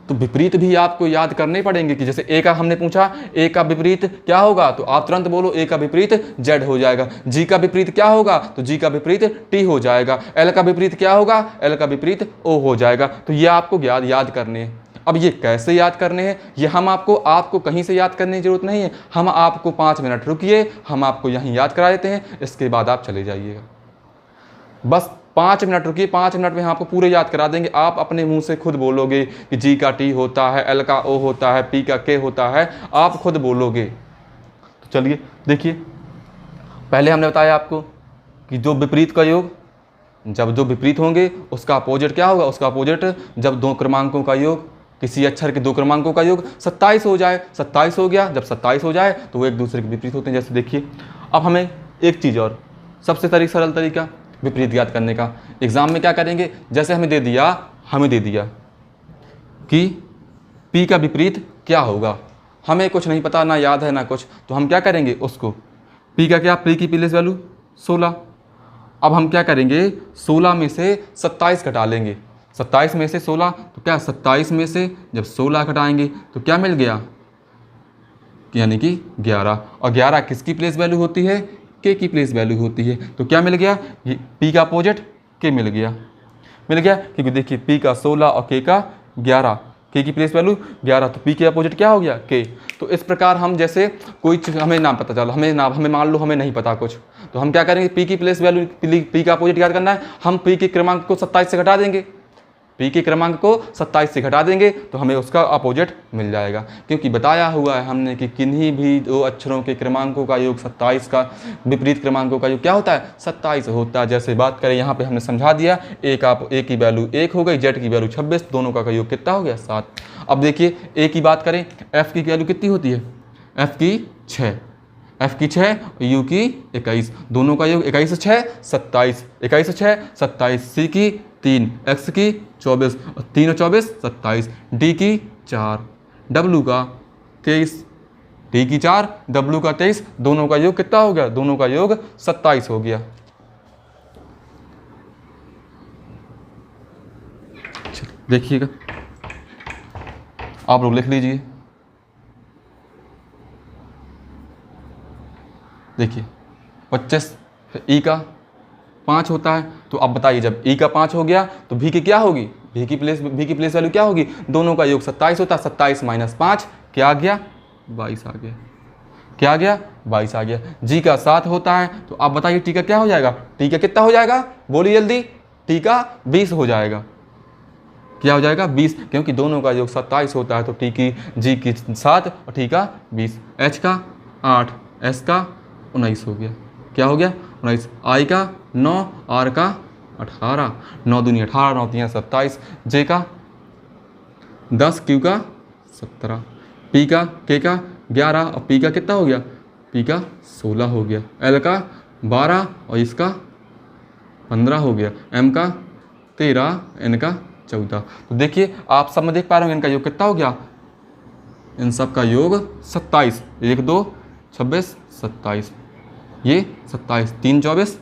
Speaker 1: तो विपरीत भी आपको याद करने पड़ेंगे कि जैसे ए का हमने पूछा, ए का विपरीत क्या होगा, तो आप तुरंत बोलो ए का विपरीत जेड हो जाएगा। जी का विपरीत क्या होगा, तो जी का विपरीत टी हो जाएगा। एल का विपरीत क्या होगा, एल का विपरीत ओ हो जाएगा। तो ये आपको याद करने हैं। अब ये कैसे याद करने हैं, ये हम आपको कहीं से याद करने की जरूरत नहीं है, हम आपको 5 मिनट रुकिए, हम आपको यहीं याद करा देते हैं, इसके बाद आप चले जाइएगा। बस 5 मिनट रुकिए, 5 मिनट में हम आपको पूरे याद करा देंगे। आप अपने मुंह से खुद बोलोगे कि जी का टी होता है, एल का ओ होता है, पी का के होता है, आप खुद बोलोगे। तो चलिए देखिए, पहले हमने बताया आपको कि जो विपरीत का योग, जब दो विपरीत होंगे उसका अपोजिट क्या होगा, उसका अपोजिट जब दो क्रमांकों का योग, किसी अक्षर के दो क्रमांकों का योग 27 हो जाए, 27 हो गया। जब 27 हो जाए तो वो एक दूसरे के विपरीत होते हैं। जैसे देखिए, अब हमें एक चीज़ और, सबसे सरल तरीका विपरीत ज्ञात करने का, एग्जाम में क्या करेंगे, जैसे हमें दे दिया कि पी का विपरीत क्या होगा, हमें कुछ नहीं पता, ना याद है ना कुछ, तो हम क्या करेंगे, उसको पी का क्या, पी की प्लेस वैल्यू 16। अब हम क्या करेंगे, 16 में से 27 घटा लेंगे, 27 में से 16, तो क्या 27 में से जब 16 घटाएंगे तो क्या मिल गया, यानी कि 11। और 11 किसकी प्लेस वैल्यू होती है, के की प्लेस वैल्यू होती है। तो क्या मिल गया, पी का अपोजिट के मिल गया, क्योंकि देखिए पी का 16 और के का 11, के की प्लेस वैल्यू 11, तो पी के अपोजिट क्या हो गया, के। तो इस प्रकार हम जैसे कोई चीज़ हमें नाम पता चला, हमें मान लो हमें नहीं पता कुछ, तो हम क्या करेंगे, पी की प्लेस वैल्यू, पी का अपोजिट याद करना है, हम पी के क्रमांक को 27 से घटा देंगे, पी के क्रमांक को 27 से घटा देंगे तो हमें उसका अपोजिट मिल जाएगा। क्योंकि बताया हुआ है हमने कि किन्हीं भी दो अक्षरों के क्रमांकों का योग 27 का विपरीत क्रमांकों का योग क्या होता है, 27 होता है। जैसे बात करें यहाँ पे हमने समझा दिया, ए की वैल्यू 1 हो गई, जेड की वैल्यू 26, दोनों का योग कितना हो गया, 7। अब देखिए ए की बात करें, एफ की वैल्यू कितनी होती है, एफ की 6, यू की 21, दोनों का योग 21 से 6 27, 21 से 6 27, सी की 3, एक्स की 24, 3 और 24 27, डी की 4, डब्लू का 23, डी की 4, डब्लू का 23, दोनों का योग कितना हो गया, दोनों का योग 27 हो गया। देखिएगा, आप लोग लिख लीजिए। देखिए 25, ई का 5 होता है, तो अब बताइए जब ई का 5 हो गया तो भी की क्या होगी, भी की प्लेस वैल्यू क्या होगी, दोनों का योग 27 होता है, 27 माइनस 5 क्या आ गया, 22 आ गया, क्या आ गया, 22 आ गया। जी का 7 होता है, तो आप बताइए टी का क्या हो जाएगा, टी का कितना हो जाएगा, बोलिए जल्दी, टी का 20 हो जाएगा, क्या हो जाएगा 20, क्योंकि दोनों का योग 27 होता है, तो टी की जी की 7 और टी का 20, एच का 8, एस का 19 हो गया। क्या हो गया 19, आई का 9, आर का 18, 9 दूनी 18, 9 तीन 27, जे का 10, क्यू का 17, पी का के का 11 और पी का कितना हो गया, पी का 16 हो गया, एल का 12 और इसका 15 हो गया, एम का 13, एन का 14। तो देखिए आप सब में देख पा रहे होंगे इनका योग कितना हो गया, इन सब का योग 27, 1 2 26 27, ये 27, 3 24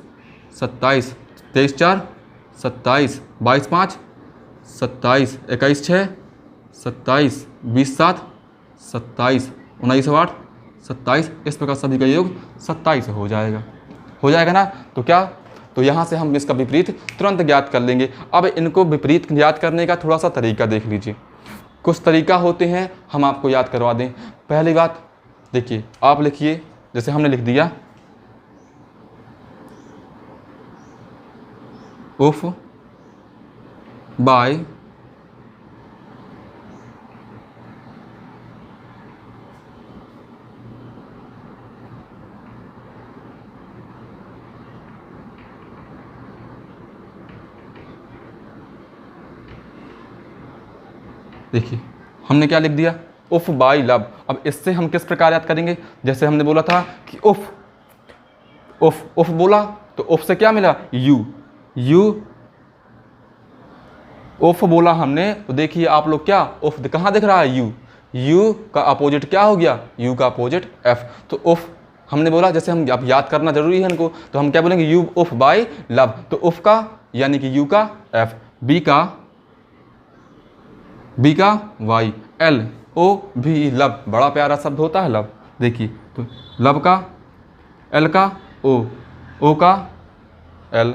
Speaker 1: 27, 23 4 27, 22 5 27, 21 6 27, 20 7 27, 19 8 27, इस प्रकार सभी का योग 27 हो जाएगा ना। तो क्या, तो यहाँ से हम इसका विपरीत तुरंत ज्ञात कर लेंगे। अब इनको विपरीत ज्ञात करने का थोड़ा सा तरीका देख लीजिए, कुछ तरीका होते हैं, हम आपको याद करवा दें। पहली बात देखिए, आप लिखिए, जैसे हमने लिख दिया उफ बाय देखिए हमने क्या लिख दिया, उफ बाई लब। अब इससे हम किस प्रकार याद करेंगे, जैसे हमने बोला था कि उफ उफ उफ बोला तो उफ से क्या मिला, यू उफ बोला हमने, तो देखिए आप लोग क्या, उफ कहाँ दिख रहा है, यू का अपोजिट क्या हो गया, यू का अपोजिट एफ। तो उफ हमने बोला, जैसे हम अब याद करना जरूरी है इनको, तो हम क्या बोलेंगे, यू उफ बाई लब। तो उफ का यानी कि यू का एफ, बी का वाई, एल ओ भी लब, बड़ा प्यारा शब्द होता है लब। देखिए तो लब का, एल का ओ का एल,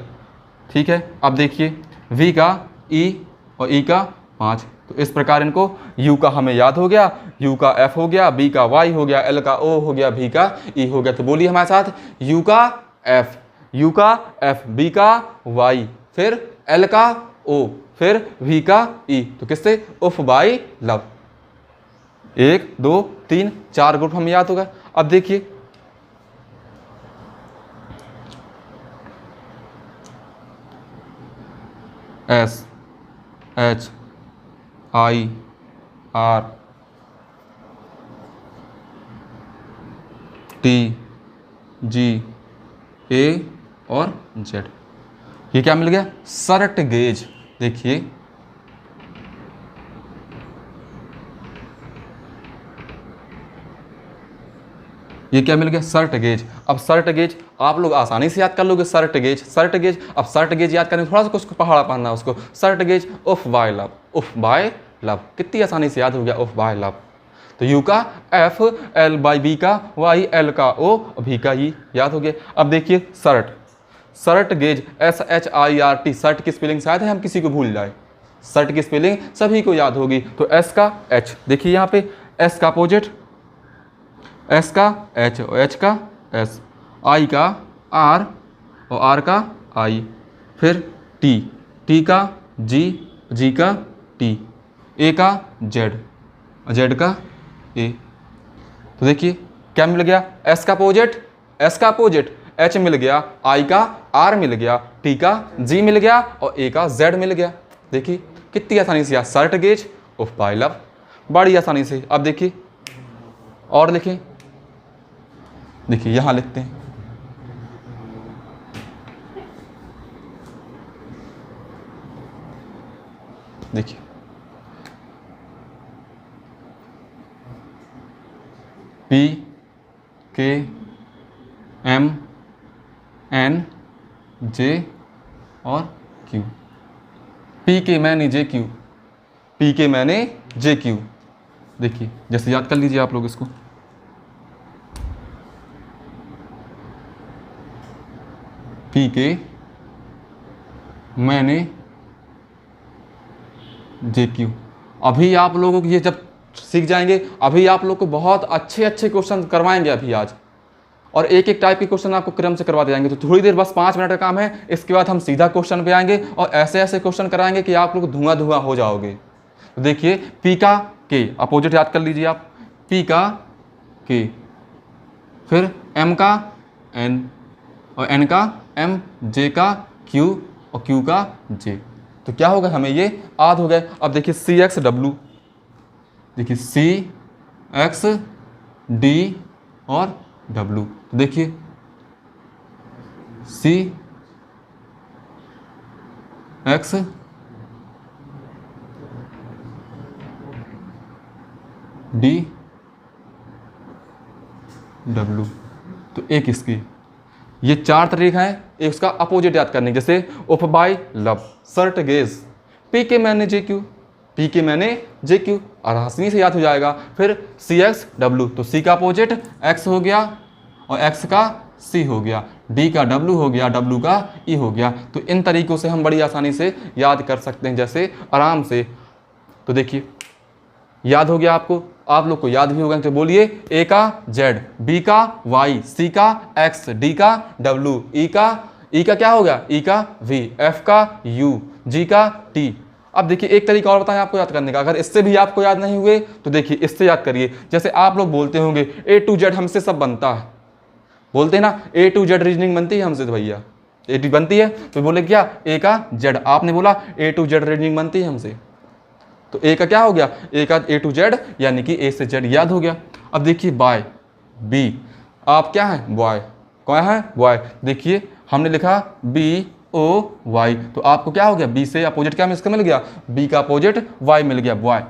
Speaker 1: ठीक है। अब देखिए वी का ई और ई का 5। तो इस प्रकार इनको यू का हमें याद हो गया, यू का एफ हो गया, बी का वाई हो गया, एल का ओ हो गया, भी का ई हो गया। तो बोलिए हमारे साथ, यू का एफ, बी का वाई, फिर एल का ओ, फिर वी का ई। तो किससे, उफ बाई लब। 1 2 3 4 ग्रुप हमें याद होगा। अब देखिए S H I R T G A और जेड, ये क्या मिल गया, सर्ट गेज। देखिए ये क्या मिल गया, सर्ट गेज। अब सर्ट गेज आप लोग आसानी से याद कर लोगे, सर्ट गेज। अब सर्ट गेज याद करने थोड़ा सा कुछ पहाड़ा पढ़ना उसको, सर्ट गेज उफ बाय लब, कितनी आसानी से याद हो गया, उफ बाय लब। तो यू का एफ, एल बाई बी का वाई, एल का ओ, भी का ई, याद हो गया। अब देखिए सर्ट गेज, SHIRT, सर्ट की स्पेलिंग शायद है हम किसी को भूल जाए, सर्ट की स्पेलिंग सभी को याद होगी। तो एस का एच, देखिए यहाँ पे एस का अपोजिट, एस का एच और एच का एस, आई का आर और आर का आई, फिर टी का जी का टी, ए का जेड का ए। तो देखिए क्या मिल गया, एस का अपोजिट एच मिल गया, आई का आर मिल गया, टी का जी मिल गया और ए का जेड मिल गया। देखिए कितनी आसानी से, सर्ट गेज उफ बाय लब, बड़ी आसानी से। अब देखिए और लिखें, देखिए यहां लिखते हैं, देखिए पी के एम एन जे और क्यू, पी के मैंने जे क्यू, पी के मैंने जे क्यू। देखिए जैसे याद कर लीजिए आप लोग इसको, पी के मैंने जे क्यू। अभी आप लोगों को ये जब सीख जाएंगे, अभी आप लोग को बहुत अच्छे क्वेश्चन करवाएंगे अभी आज, और एक टाइप के क्वेश्चन आपको क्रम से करवाते जाएंगे। तो थोड़ी देर बस 5 मिनट का काम है, इसके बाद हम सीधा क्वेश्चन पे आएंगे और ऐसे क्वेश्चन कराएंगे कि आप लोग धुआं हो जाओगे। तो देखिए पी का के अपोजिट याद कर लीजिए आप, पी का के, फिर एम का एन और N का M, J का Q और Q का J। तो क्या होगा, हमें ये याद हो गए। अब देखिए CXW, देखिए CXD और W। तो देखिए CXD W। तो एक इसकी, ये 4 तरीका है एक उसका अपोजिट याद करने, जैसे उफ बाय लब, सर्ट गेज, पी के मैंने JQ, पी के मैंने JQ, और आसानी से याद हो जाएगा। फिर CXW, तो C का अपोजिट X हो गया और X का C हो गया, D का W हो गया, W का E हो गया। तो इन तरीकों से हम बड़ी आसानी से याद कर सकते हैं, जैसे आराम से। तो देखिए याद हो गया आपको, आप लोग को याद भी होगा, तो बोलिए A का Z, B का Y, C का X, D का W, E का क्या हो गया, E का V, F का U, G का T। अब देखिए एक तरीका और बताएं आपको याद करने का, अगर इससे भी आपको याद नहीं हुए तो देखिए इससे याद करिए। जैसे आप लोग बोलते होंगे A to Z हमसे सब बनता है, बोलते हैं ना A to Z रीजनिंग बनती है हमसे, तो भैया A to बनती है, तो बोले क्या A का Z, आपने बोला A to Z रीजनिंग बनती है हमसे, तो A का क्या हो गया, A का A to Z यानी कि A से Z याद हो गया। अब देखिए बाय B, आप क्या है बॉय, कौन है बॉय, देखिए हमने लिखा BOY, तो आपको क्या हो गया, B से अपोजिट क्या इसका मिल गया, B का अपोजिट Y मिल गया, बॉय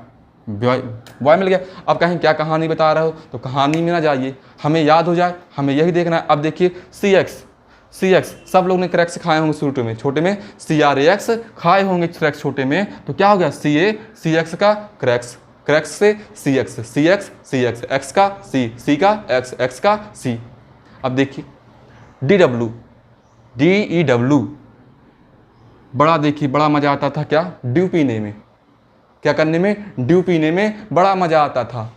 Speaker 1: बॉय मिल गया। अब कहें क्या कहानी बता रहे हो, तो कहानी में ना जाइए, हमें याद हो जाए, हमें यही देखना है। अब देखिए CX, सब लोग ने क्रैक्स खाए होंगे शुरू में, छोटे में CRAX खाए होंगे क्रैक्स छोटे में, तो क्या हो गया CX का क्रैक्स से CX, X का C का X का C। अब देखिए DEW, बड़ा देखिए बड़ा मज़ा आता था क्या, ड्यू पीने में, क्या करने में, ड्यू पीने में बड़ा मज़ा आता था,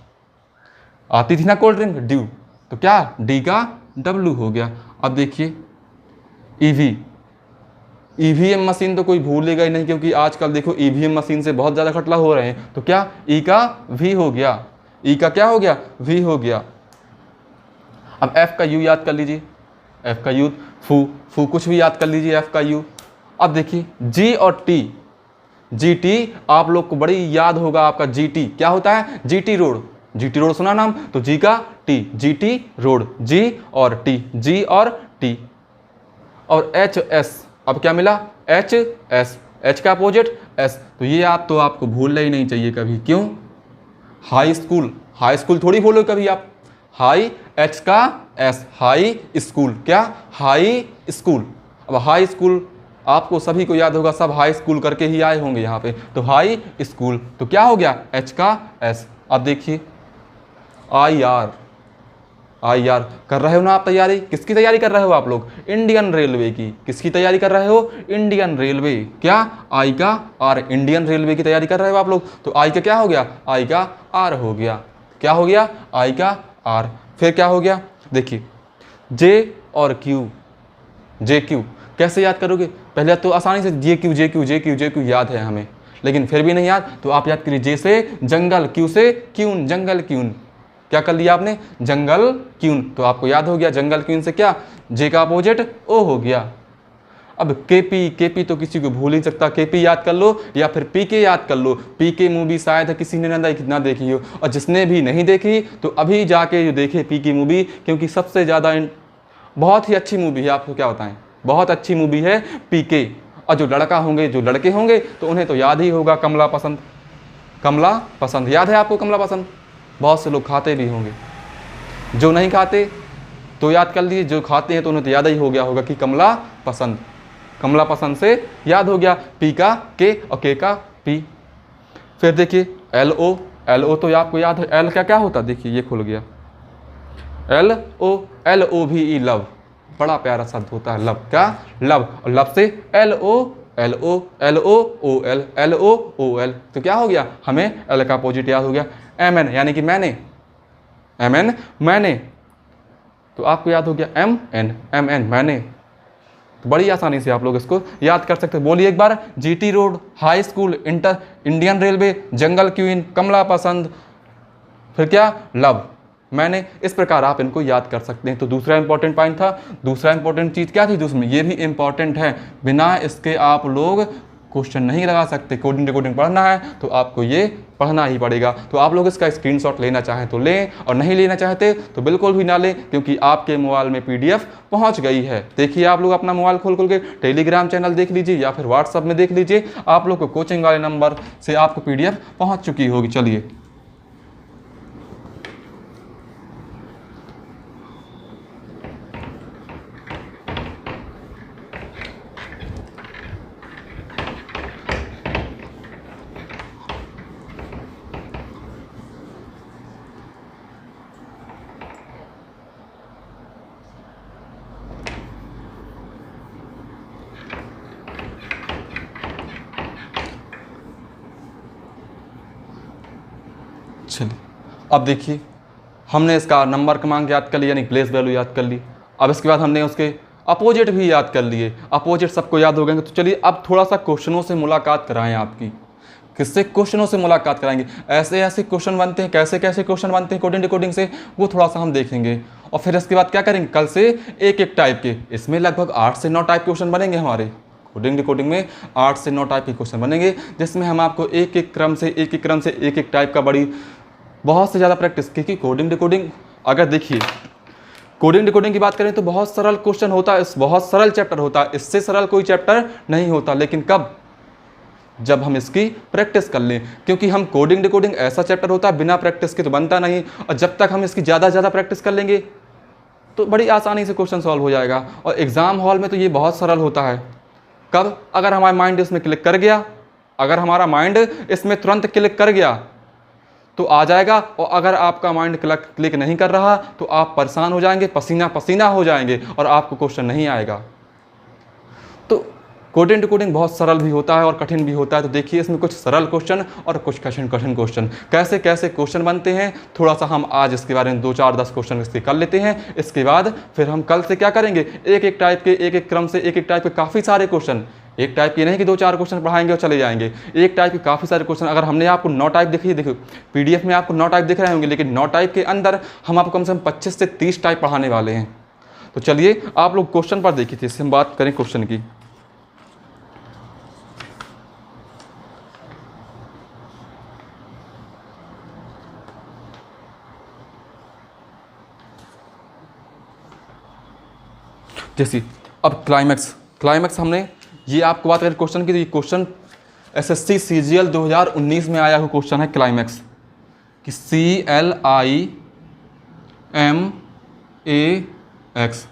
Speaker 1: आती थी ना कोल्ड ड्रिंक ड्यू, तो क्या D का W हो गया। अब देखिए EVM मशीन तो कोई भूलेगा ही नहीं, क्योंकि आजकल देखो EVM मशीन से बहुत ज़्यादा खटला हो रहे हैं, तो क्या E का V हो गया, E का क्या हो गया, V हो गया। अब F का U याद कर लीजिए, F का U फू कुछ भी याद कर लीजिए, F का U। अब देखिए G और T, GT आप लोग को बड़ी याद होगा, आपका GT क्या होता है, GT रोड सुना नाम, तो G का T, GT रोड, G और T, G और T। और HS, अब क्या मिला HS, H का अपोजिट S, तो ये आपको भूलना ही नहीं चाहिए कभी, क्यों, हाई स्कूल थोड़ी बोलो कभी आप, हाई H का S, हाई स्कूल, क्या हाई स्कूल। अब हाई स्कूल आपको सभी को याद होगा, सब हाई स्कूल करके ही आए होंगे यहाँ पे, तो हाई स्कूल, तो क्या हो गया H का S। अब देखिए IR कर रहे हो ना आप तैयारी, किसकी तैयारी कर रहे हो आप लोग, इंडियन रेलवे की, किसकी तैयारी कर रहे हो, इंडियन रेलवे, क्या I का R, इंडियन रेलवे की तैयारी कर रहे हो आप लोग, तो I का क्या हो गया, I का R हो गया, क्या हो गया I का R। फिर क्या हो गया, देखिए J और Q, JQ कैसे याद करोगे, पहले तो आसानी से JQ याद है हमें, लेकिन फिर भी नहीं याद, तो आप याद करिए J से जंगल, Q से क्यून, जंगल क्यून, क्या कर लिया आपने, जंगल क्यून, तो आपको याद हो गया जंगल क्यून से क्या, J का अपोजिट O हो गया। अब KP तो किसी को भूल ही सकता, KP याद कर लो या फिर PK याद कर लो, PK मूवी शायद किसी ने ना देखी हो, और जिसने भी नहीं देखी तो अभी जाके देखे PK मूवी, क्योंकि सबसे ज़्यादा बहुत ही अच्छी मूवी है, आपको क्या बताएं, बहुत अच्छी मूवी है PK। और जो लड़के होंगे तो उन्हें तो याद ही होगा कमला पसंद याद है आपको, कमला पसंद बहुत से लोग खाते भी होंगे, जो नहीं खाते तो याद कर लीजिए, जो खाते हैं तो उन्हें तो याद ही हो गया होगा कि कमला पसंद से याद हो गया, P का K और K का P। फिर देखिए LO तो आपको याद है, L क्या होता, देखिए ये खुल गया, LOVE लव, बड़ा प्यारा शब्द होता है लव, क्या लव, और लव से LOOL, तो क्या हो गया, हमें L का अपोजिट याद हो गया, MN यानी कि मैंने, तो आपको याद हो गया MN मैंने। तो बड़ी आसानी से आप लोग इसको याद कर सकते हैं, बोलिए एक बार, GT road, high school, Indian railway, jungle queen, Kamla Pasand, फिर क्या लव, मैंने इस प्रकार आप इनको याद कर सकते हैं। तो दूसरा इंपॉर्टेंट पॉइंट था, दूसरा इंपॉर्टेंट चीज़ क्या थी दूसरी, ये भी इंपॉर्टेंट है, बिना इसके आप लोग क्वेश्चन नहीं लगा सकते। कोडिंग डिकोडिंग पढ़ना है तो आपको ये पढ़ना ही पड़ेगा। तो आप लोग इसका स्क्रीनशॉट लेना चाहें तो लें, और नहीं लेना चाहते तो बिल्कुल भी ना लें, क्योंकि आपके मोबाइल में PDF पहुंच गई है। देखिए आप लोग अपना मोबाइल खोल के टेलीग्राम चैनल देख लीजिए या फिर व्हाट्सअप में देख लीजिए, आप लोग को कोचिंग वाले नंबर से आपको PDF पहुँच चुकी होगी। चलिए चलिए अब देखिए, हमने इसका नंबर क्रमांक याद कर लिया, यानी प्लेस वैल्यू याद कर ली। अब इसके बाद हमने उसके अपोजिट भी याद कर लिए, अपोजिट सबको याद हो गए। तो चलिए अब थोड़ा सा क्वेश्चनों से मुलाकात कराएं आपकी। किससे? क्वेश्चनों से मुलाकात कराएंगे। ऐसे ऐसे क्वेश्चन बनते हैं, कैसे कैसे क्वेश्चन बनते हैं कोडिंग डिकोडिंग से, वो थोड़ा सा हम देखेंगे। और फिर इसके बाद क्या करेंगे, कल से एक एक टाइप के, इसमें लगभग 8 से 9 टाइप क्वेश्चन बनेंगे हमारे कोडिंग डिकोडिंग में। 8 से 9 टाइप के क्वेश्चन बनेंगे, जिसमें हम आपको एक एक क्रम से एक एक टाइप का बड़ी बहुत से ज़्यादा प्रैक्टिस, क्योंकि कोडिंग डिकोडिंग अगर देखिए कोडिंग डिकोडिंग की बात करें तो बहुत सरल क्वेश्चन होता है, बहुत सरल चैप्टर होता है, इससे सरल कोई चैप्टर नहीं होता। लेकिन कब? जब हम इसकी प्रैक्टिस कर लें, क्योंकि हम कोडिंग डिकोडिंग ऐसा चैप्टर होता है बिना प्रैक्टिस के तो बनता नहीं, और जब तक हम इसकी ज़्यादा प्रैक्टिस कर लेंगे तो बड़ी आसानी से क्वेश्चन सॉल्व हो जाएगा। और एग्ज़ाम हॉल में तो ये बहुत सरल होता है। कब? अगर हमारा माइंड इसमें क्लिक कर गया, अगर हमारा माइंड इसमें तुरंत क्लिक कर गया तो आ जाएगा, और अगर आपका माइंड क्लिक नहीं कर रहा तो आप परेशान हो जाएंगे, पसीना पसीना हो जाएंगे और आपको क्वेश्चन नहीं आएगा। तो कोडिंग डिकोडिंग बहुत सरल भी होता है और कठिन भी होता है। तो देखिए इसमें कुछ सरल क्वेश्चन और कुछ कठिन क्वेश्चन, कैसे कैसे क्वेश्चन बनते हैं, थोड़ा सा हम आज इसके बारे में 2 4 10 क्वेश्चन इसके कर लेते हैं। इसके बाद फिर हम कल से क्या करेंगे, एक एक टाइप के, एक एक क्रम से एक एक टाइप के काफ़ी सारे क्वेश्चन, एक टाइप के नहीं कि 2 4 क्वेश्चन पढ़ाएंगे और चले जाएंगे, एक टाइप के काफ़ी सारे क्वेश्चन। अगर हमने आपको 9 टाइप दिखाई, देखो PDF में आपको 9 टाइप दिख रहे होंगे, लेकिन 9 टाइप के अंदर हम आपको कम से कम 25 से 30 टाइप पढ़ाने वाले हैं। तो चलिए आप लोग क्वेश्चन पर देखिए, इससे हम बात करें क्वेश्चन की। जैसे अब क्लाइमैक्स हमने ये आपको बात करें क्वेश्चन की, तो ये क्वेश्चन SSC CGL 2019 में आया हुआ क्वेश्चन है क्लाइमैक्स कि CLIMAX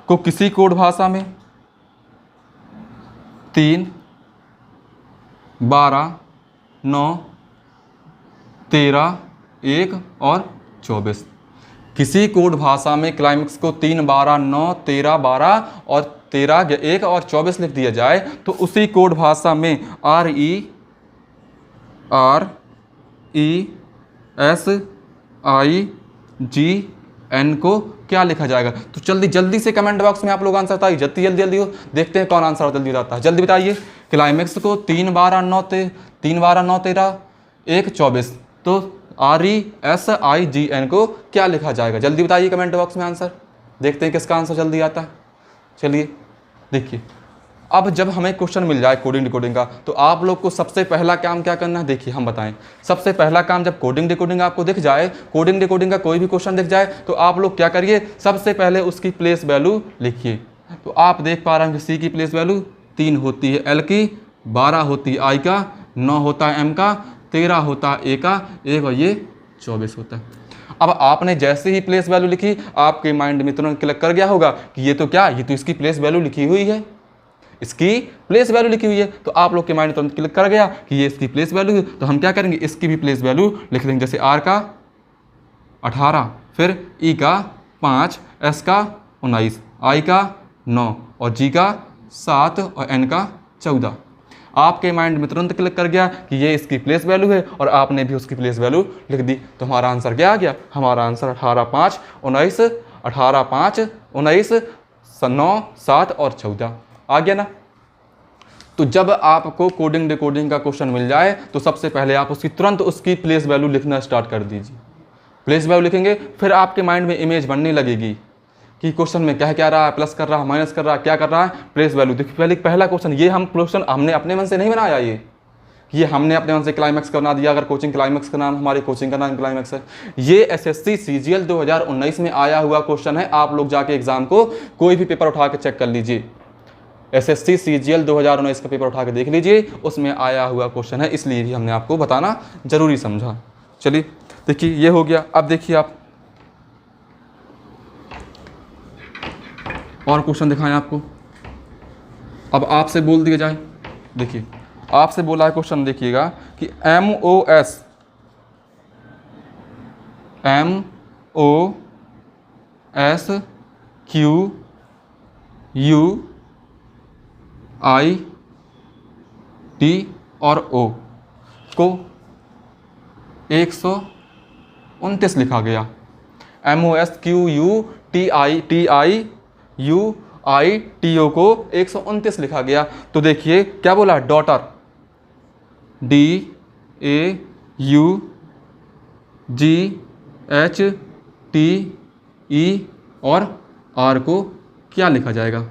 Speaker 1: को किसी कोड भाषा में 3, 12, 9, 13, 1 और 24, किसी कोड भाषा में क्लाइमैक्स को 3, 12, 9, 13, 12 और 13, 1 और 24 लिख दिया जाए, तो उसी कोड भाषा में RESIGN को क्या लिखा जाएगा। तो जल्दी से कमेंट बॉक्स में आप लोग आंसर बताइए, जल्दी हो, देखते हैं कौन आंसर जल्दी बताता है। जल्दी बताइए, क्लाइमैक्स को 3, 12, 9, 13, 1, 24, तो RESIGN को क्या लिखा जाएगा। जल्दी बताइए कमेंट बॉक्स में आंसर, देखते हैं किसका आंसर जल्दी आता है। चलिए देखिए, अब जब हमें क्वेश्चन मिल जाए कोडिंग डिकोडिंग का, तो आप लोग को सबसे पहला काम क्या करना है, देखिए हम बताएं। सबसे पहला काम, जब कोडिंग डिकोडिंग आपको दिख जाए, कोडिंग डिकोडिंग का कोई भी क्वेश्चन दिख जाए, तो आप लोग क्या करिए, सबसे पहले उसकी प्लेस वैल्यू लिखिए। तो आप देख पा रहे हैं कि C की प्लेस वैल्यू 3 होती है L की, 12 होती है I का, 9 होता है M का, 13 होता है A का, 1 और ये 24 होता है। अब आपने जैसे ही प्लेस वैल्यू लिखी, आपके माइंड में तुरंत क्लिक कर गया होगा कि ये तो क्या, ये तो इसकी प्लेस वैल्यू लिखी हुई है, इसकी प्लेस वैल्यू लिखी हुई है। तो आप लोग के माइंड में तुरंत क्लिक कर गया कि ये इसकी प्लेस वैल्यू है। तो हम क्या करेंगे, इसकी भी प्लेस वैल्यू लिख देंगे। जैसे R का 18, फिर E का 5, S का 19, I का 9 और G का 7 और N का 14। आपके माइंड में तुरंत क्लिक कर गया कि ये इसकी प्लेस वैल्यू है, और आपने भी उसकी प्लेस वैल्यू लिख दी। तो हमारा आंसर क्या आ गया, हमारा आंसर 18, 5, 19, 18, 5, 19, 9, 7 और 14 आ गया ना। तो जब आपको कोडिंग डिकोडिंग का क्वेश्चन मिल जाए, तो सबसे पहले आप तुरंत उसकी प्लेस वैल्यू लिखना स्टार्ट कर दीजिए। प्लेस वैल्यू लिखेंगे, फिर आपके माइंड में इमेज बनने लगेगी कि क्वेश्चन में कह क्या रहा है, प्लस कर रहा है, माइनस कर रहा है, क्या कर रहा है, प्लेस वैल्यू। देखिए पहला क्वेश्चन, ये हम क्वेश्चन हमने अपने मन से नहीं बनाया, ये हमने अपने मन से क्लाइमैक्स का बना दिया। अगर कोचिंग क्लाइमैक्स का नाम, हमारी कोचिंग का नाम क्लाइमैक्स है। ये एसएससी सीजीएल 2019 में आया हुआ क्वेश्चन है। आप लोग जाके एग्जाम को कोई भी पेपर उठा के चेक कर लीजिए, एसएससी सीजीएल 2019 का पेपर उठा के देख लीजिए, उसमें आया हुआ क्वेश्चन है, इसलिए भी हमने आपको बताना जरूरी समझा। चलिए देखिए ये हो गया। अब देखिए आप और क्वेश्चन दिखाएं आपको। अब आपसे बोल दिया जाए, देखिए आपसे बोला है क्वेश्चन, देखिएगा कि MOS QUIT और O को 129 लिखा गया। MOS QUITIUITO को 129 लिखा गया। तो देखिए क्या बोला, डॉटर DAUGHTE और R को क्या लिखा जाएगा।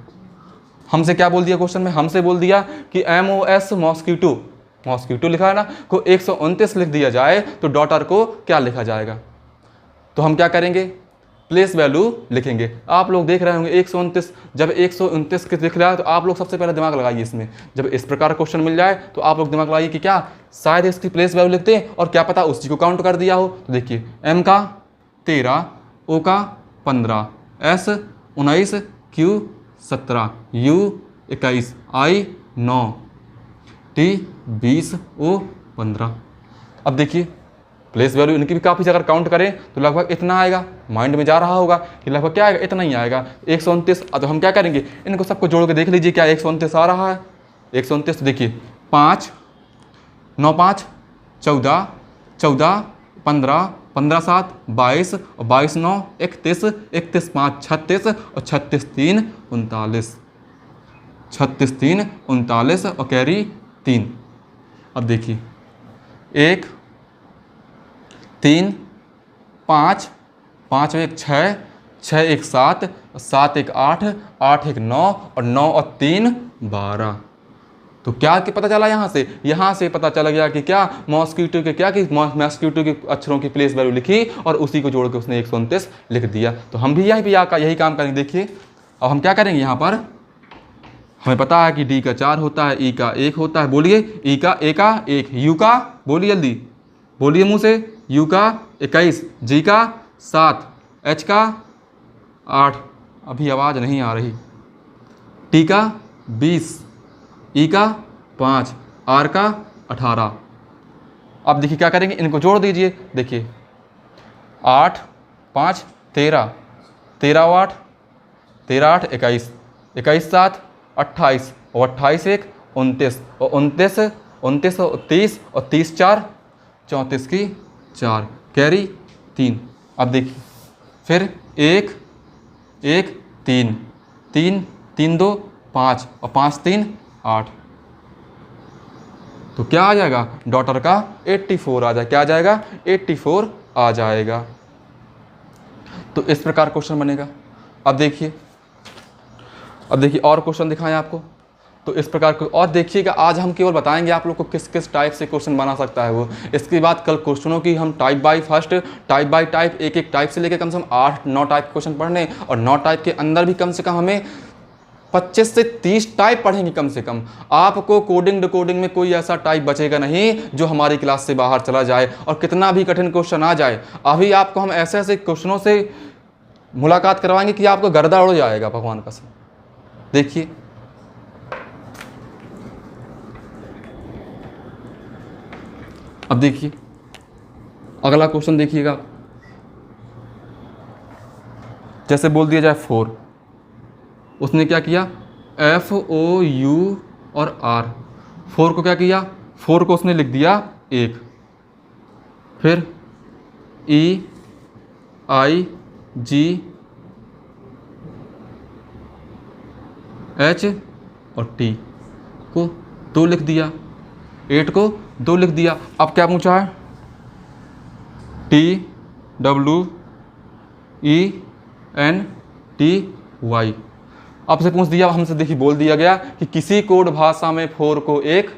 Speaker 1: हमसे क्या बोल दिया क्वेश्चन में, हमसे बोल दिया कि MOS मॉस्किटो लिखा है ना, को 129 लिख दिया जाए तो डॉटर को क्या लिखा जाएगा। तो हम क्या करेंगे, प्लेस वैल्यू लिखेंगे। आप लोग देख रहे होंगे 129, जब 129 के दिख रहा है तो आप लोग सबसे पहले दिमाग लगाइए इसमें। जब इस प्रकार क्वेश्चन मिल जाए तो आप लोग दिमाग लगाइए कि क्या शायद इसकी प्लेस वैल्यू लिखते हैं और क्या पता उसी को काउंट कर दिया हो। तो देखिए M का 13, O का 15, S 19, Q 17, U 21, I 9, T 20, O 15। अब देखिए प्लेस वैल्यू इनकी भी काफ़ी, अगर काउंट करें तो लगभग इतना आएगा। माइंड में जा रहा होगा कि लगभग क्या आएगा, इतना ही आएगा 129। तो हम क्या करेंगे, इनको सबको जोड़ के देख लीजिए क्या 129 आ रहा है। 129 तो देखिए 5 9 5 14 14 15 15 7 22 और 22 9 31 31 5 36 और 36 3 39, 36 3 39 और कैरी 3। अब देखिए 1 3 5 5 1 6 6 1 7 7 1 8 8 1 9 और 9 और 3 12। तो क्या कि पता चला यहाँ से पता चला गया कि क्या मॉस्किटो के क्या कि मॉस्किटो के अक्षरों की प्लेस वैल्यू लिखी और उसी को जोड़ के उसने 129 लिख दिया। तो हम भी यहीं पे यही काम करेंगे। देखिए अब हम क्या करेंगे, यहाँ पर हमें पता है कि D का 4 होता है, E का 1 होता है, बोलिए E का A का 1, U का बोलिए जल्दी बोलिए मुँह से, U का 21, G का 7, H का 8, अभी आवाज़ नहीं आ रही, T का 20, E का 5, R का 18। अब देखिए क्या करेंगे, इनको जोड़ दीजिए। देखिए 8 5 13, 13 8 13 8 21, 21 7 28 और 28 1 29 और 29 29 और 30 और 30 4 34 की 4 कैरी 3। अब देखिए फिर 1 1 3 3 3 2 5 और 5 3 8। तो क्या आ जाएगा, डॉटर का 84 आ जाएगा। क्या आ जाएगा, 84 आ जाएगा। तो इस प्रकार क्वेश्चन बनेगा। अब देखिए और क्वेश्चन दिखाएं आपको। तो इस प्रकार को और देखिएगा, आज हम केवल बताएंगे आप लोग को किस किस टाइप से क्वेश्चन बना सकता है वो। इसके बाद कल क्वेश्चनों की हम टाइप बाय टाइप एक टाइप से लेकर कम से कम 8-9 टाइप क्वेश्चन पढ़ने, और 9 टाइप के अंदर भी कम से कम हमें 25 से 30 टाइप पढ़ेंगे कम से कम। आपको कोडिंग डिकोडिंग में कोई ऐसा टाइप बचेगा नहीं जो हमारी क्लास से बाहर चला जाए, और कितना भी कठिन क्वेश्चन आ जाए, अभी आपको हम ऐसे ऐसे क्वेश्चनों से मुलाकात करवाएंगे कि आपको गर्दा उड़ जाएगा भगवान कसम। देखिए अब देखिए अगला क्वेश्चन देखिएगा। जैसे बोल दिया जाए 4, उसने क्या किया, FOU और R, 4 को क्या किया, 4 को उसने लिख दिया 1, फिर EIGH और T को 2 लिख दिया, 8 को 2 लिख दिया। अब क्या पूछा है, T WENTY। आपसे पूछ दिया, हमसे देखिए बोल दिया गया कि किसी कोड भाषा में 4 को 1,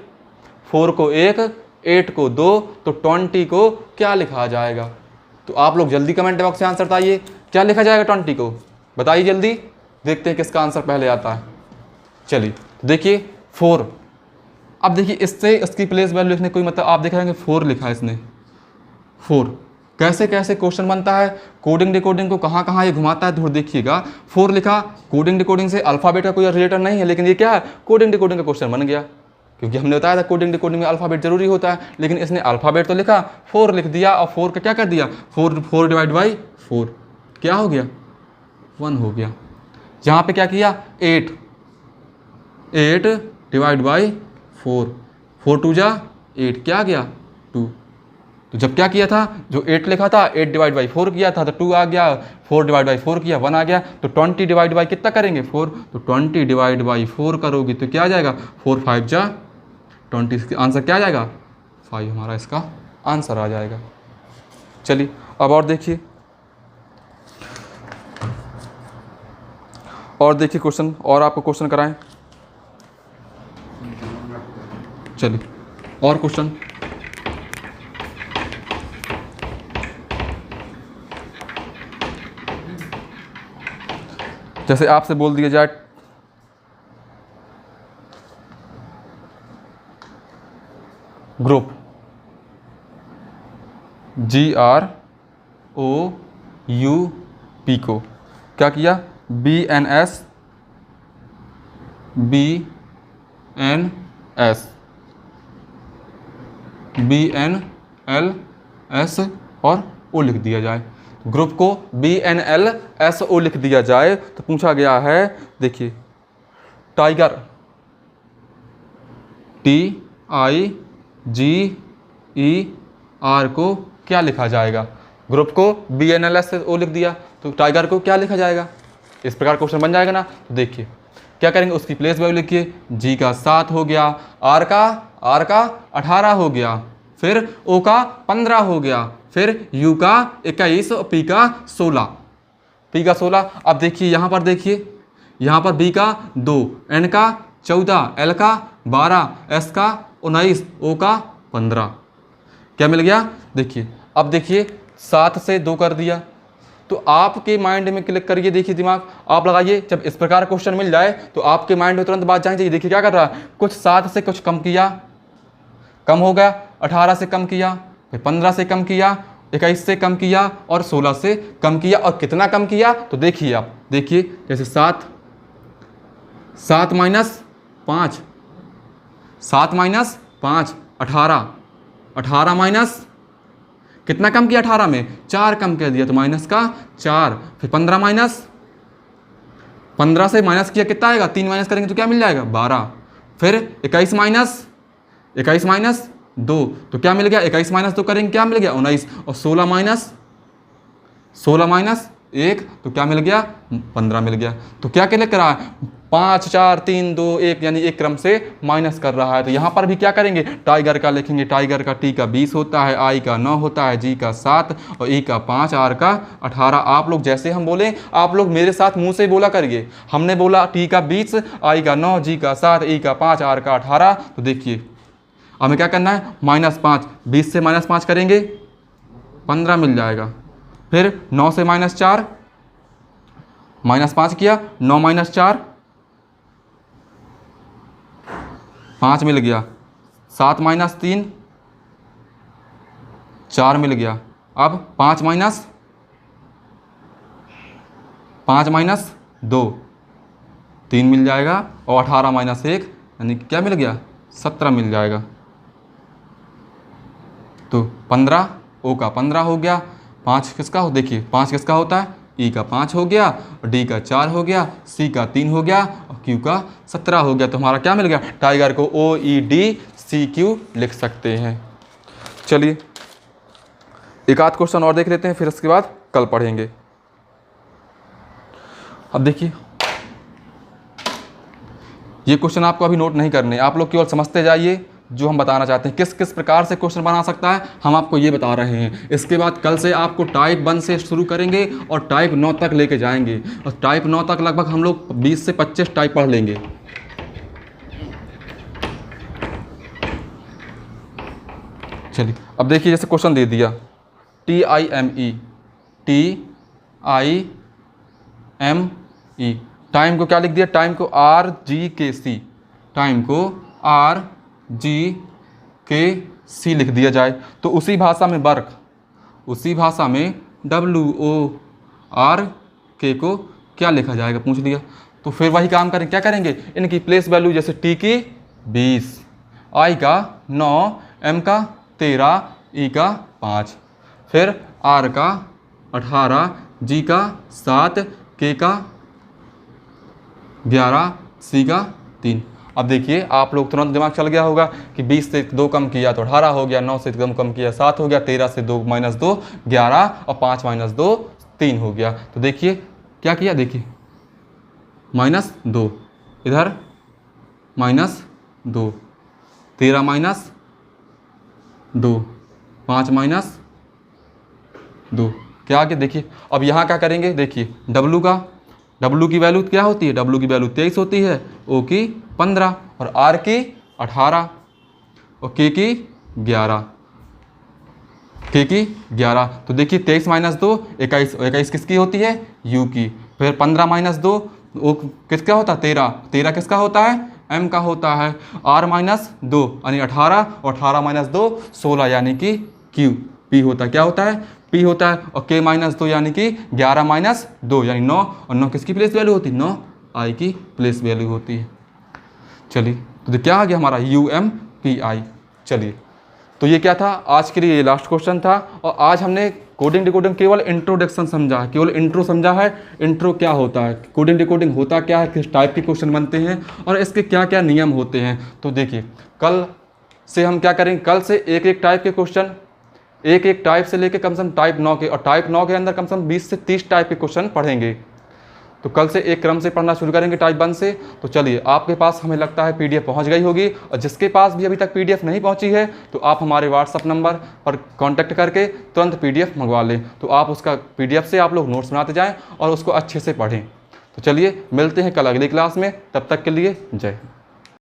Speaker 1: 8 को 2, तो 20 को क्या लिखा जाएगा। तो आप लोग जल्दी कमेंट बॉक्स में आंसर बताइए, क्या लिखा जाएगा 20 को, बताइए जल्दी, देखते हैं किसका आंसर पहले आता है। चलिए तो देखिए 4, अब देखिए इससे इसकी प्लेस वैल्यू लिखने कोई मतलब, आप देख रहे हैं 4 लिखा है इसने 4, कैसे कैसे क्वेश्चन बनता है, कोडिंग डिकोडिंग को कहाँ कहाँ ये घुमाता है, थोड़ा देखिएगा। 4 लिखा, कोडिंग डिकोडिंग से अल्फ़ाबेट का कोई रिलेटेड नहीं है, लेकिन ये क्या है, कोडिंग डिकोडिंग का क्वेश्चन बन गया, क्योंकि हमने बताया था कोडिंग डिकोडिंग में अल्फ़ाबेट जरूरी होता है, लेकिन इसने अल्फ़ाबेट तो लिखा, 4 लिख दिया, और 4 का क्या कर दिया, 4 डिवाइड बाई 4 क्या हो गया, 1 हो गया। यहाँ पे क्या किया, 8 डिवाइड बाई 4, 4 2 जा 8, क्या गया 2। तो जब क्या किया था, जो 8 लिखा था 8 डिवाइड बाई 4 किया था तो 2 आ गया, 4 डिवाइड बाई 4 किया 1 आ गया। तो 20 डिवाइड बाई कितना करेंगे 4, तो 20 डिवाइड बाई 4 करोगे तो क्या आ जाएगा 4 5 जा 20, इसका आंसर क्या आ जाएगा 5, हमारा इसका आंसर आ जाएगा। चलिए अब और देखिए, और देखिए क्वेश्चन, और आपको क्वेश्चन कराएं। चलिए और क्वेश्चन, जैसे आपसे बोल दिया जाए ग्रुप GROUP को क्या किया, BNS BNLS और O लिख दिया जाए। ग्रुप को BNLSO लिख दिया जाए तो पूछा गया है, देखिए टाइगर TIGER को क्या लिखा जाएगा। ग्रुप को BNLSO लिख दिया तो टाइगर को क्या लिखा जाएगा, इस प्रकार क्वेश्चन बन जाएगा ना। तो देखिए क्या करेंगे, उसकी प्लेस वैल्यू लिखिए, G का 7 हो गया, R का 18 हो गया, फिर O का 15 हो गया, फिर U का 21 और P का 16। अब देखिए यहाँ पर, देखिए यहाँ पर B का 2, N का 14, L का 12, S का 19, O का 15, क्या मिल गया। देखिए अब देखिए 7 से 2 कर दिया, तो आपके माइंड में क्लिक करिए, देखिए दिमाग आप लगाइए, जब इस प्रकार क्वेश्चन मिल जाए तो आपके माइंड में तुरंत बात जानी चाहिए। देखिए क्या कर रहा है, कुछ 7 से कुछ कम किया, कम हो गया, 18 से कम किया, फिर 15 से कम किया, 21 से कम किया और 16 से कम किया। और कितना कम किया तो देखिए आप, देखिए जैसे 7 माइनस 5, 7 माइनस 5 18 माइनस कितना कम किया, 18 में 4 कम कर दिया तो माइनस का 4, फिर 15 माइनस 15 से माइनस किया कितना आएगा, 3 माइनस करेंगे तो क्या मिल जाएगा 12, फिर 21 माइनस 2 तो क्या मिल गया, 21 माइनस 2 करेंगे क्या मिल गया 19, और 16 माइनस 1 तो क्या मिल गया 15 मिल गया। तो क्या क्लिक करा है, 5 4 3 2 1 यानी एक क्रम से माइनस कर रहा है। तो यहाँ पर भी क्या करेंगे, टाइगर का लिखेंगे, टाइगर का T का 20 होता है, I का 9 होता है, G का 7 और E का 5, R का 18। आप लोग जैसे हम बोले आप लोग मेरे साथ मुंह से बोला करिए। हमने बोला T का 20, I का 9, G का 7, E का 5, R का 18। तो देखिए हमें क्या करना है, -5, 20 से -5 करेंगे 15 मिल जाएगा, फिर 9 से -4 -5 किया, 9 - 4 5 मिल गया, 7 - 3 4 मिल गया। अब 5 - 2 3 मिल जाएगा, और 18 - 1 यानी क्या मिल गया 17 मिल जाएगा। तो 15, O का 15 हो गया, 5 किसका हो, देखिए 5 किसका होता है, E का 5 हो गया, और D का 4 हो गया, C का 3 हो गया और Q का 17 हो गया। तो हमारा क्या मिल गया, टाइगर को OEDCQ लिख सकते हैं। चलिए एक आध क्वेश्चन और देख लेते हैं, फिर उसके बाद कल पढ़ेंगे। अब देखिए ये क्वेश्चन आपको अभी नोट नहीं करने, आप लोग केवल समझते जाइए, जो हम बताना चाहते हैं, किस किस प्रकार से क्वेश्चन बना सकता है हम आपको ये बता रहे हैं। इसके बाद कल से आपको टाइप 1 से शुरू करेंगे और टाइप 9 तक लेके जाएंगे, और टाइप 9 तक लगभग हम लोग 20 से 25 टाइप पढ़ लेंगे। चलिए अब देखिए, जैसे क्वेश्चन दे दिया TIME, टाइम को क्या लिख दिया, टाइम को RGKC, टाइम को RGKC लिख दिया जाए। तो उसी भाषा में वर्क, उसी भाषा में WORK को क्या लिखा जाएगा, पूछ लिया। तो फिर वही काम करें, क्या करेंगे, इनकी प्लेस वैल्यू, जैसे T की 20, I का 9, M का 13, E का 5, फिर R का 18, G का 7, K का 11, C का 3। अब देखिए आप लोग तुरंत दिमाग चल गया होगा कि 20 से 2 कम किया तो 18 हो गया, 9 से कम किया 7 हो गया, 13 से 2 माइनस 2 11, और 5 माइनस 2 3 हो गया। तो देखिए क्या किया, देखिए -2, इधर -2, 13 माइनस 2, 5 माइनस 2, क्या आगे देखिए। अब यहाँ क्या करेंगे, देखिए W की वैल्यू क्या होती है, W की वैल्यू 23 होती है, O की 15 और R की 18 और K की 11, तो देखिए 23 माइनस 2 21, 21 किसकी होती है, U की। फिर 15 माइनस 2 वो किसका होता है, 13 किसका होता है, M का होता है। R माइनस 2 यानी 18, और 18 माइनस 2 16 यानी कि Q, P होता है, क्या होता है, P होता है। और K माइनस 2 यानी कि 11 माइनस 2 यानी 9, और 9 किसकी प्लेस वैल्यू होती है, 9 I की प्लेस वैल्यू होती है। चलिए तो क्या आ गया हमारा UMPI। चलिए तो ये क्या था आज के लिए, ये लास्ट क्वेश्चन था। और आज हमने कोडिंग डिकोडिंग केवल इंट्रोडक्शन समझा है, केवल इंट्रो समझा है। इंट्रो क्या होता है, कोडिंग डिकोडिंग होता क्या है, किस टाइप के क्वेश्चन बनते हैं और इसके क्या क्या नियम होते हैं। तो देखिए कल से हम क्या करेंगे, कल से एक एक टाइप के क्वेश्चन, एक एक टाइप से लेके कम से कम टाइप 9 के, और टाइप 9 के अंदर कम से कम 20 से 30 टाइप के क्वेश्चन पढ़ेंगे। तो कल से एक क्रम से पढ़ना शुरू करेंगे टाइप 1 से। तो चलिए आपके पास हमें लगता है PDF पहुंच गई होगी, और जिसके पास भी अभी तक PDF नहीं पहुंची है तो आप हमारे WhatsApp नंबर पर कांटेक्ट करके तुरंत PDF मंगवा लें। तो आप उसका PDF से आप लोग नोट्स बनाते जाएं और उसको अच्छे से पढ़ें। तो चलिए मिलते हैं कल अगली क्लास में, तब तक के लिए जय हिंद।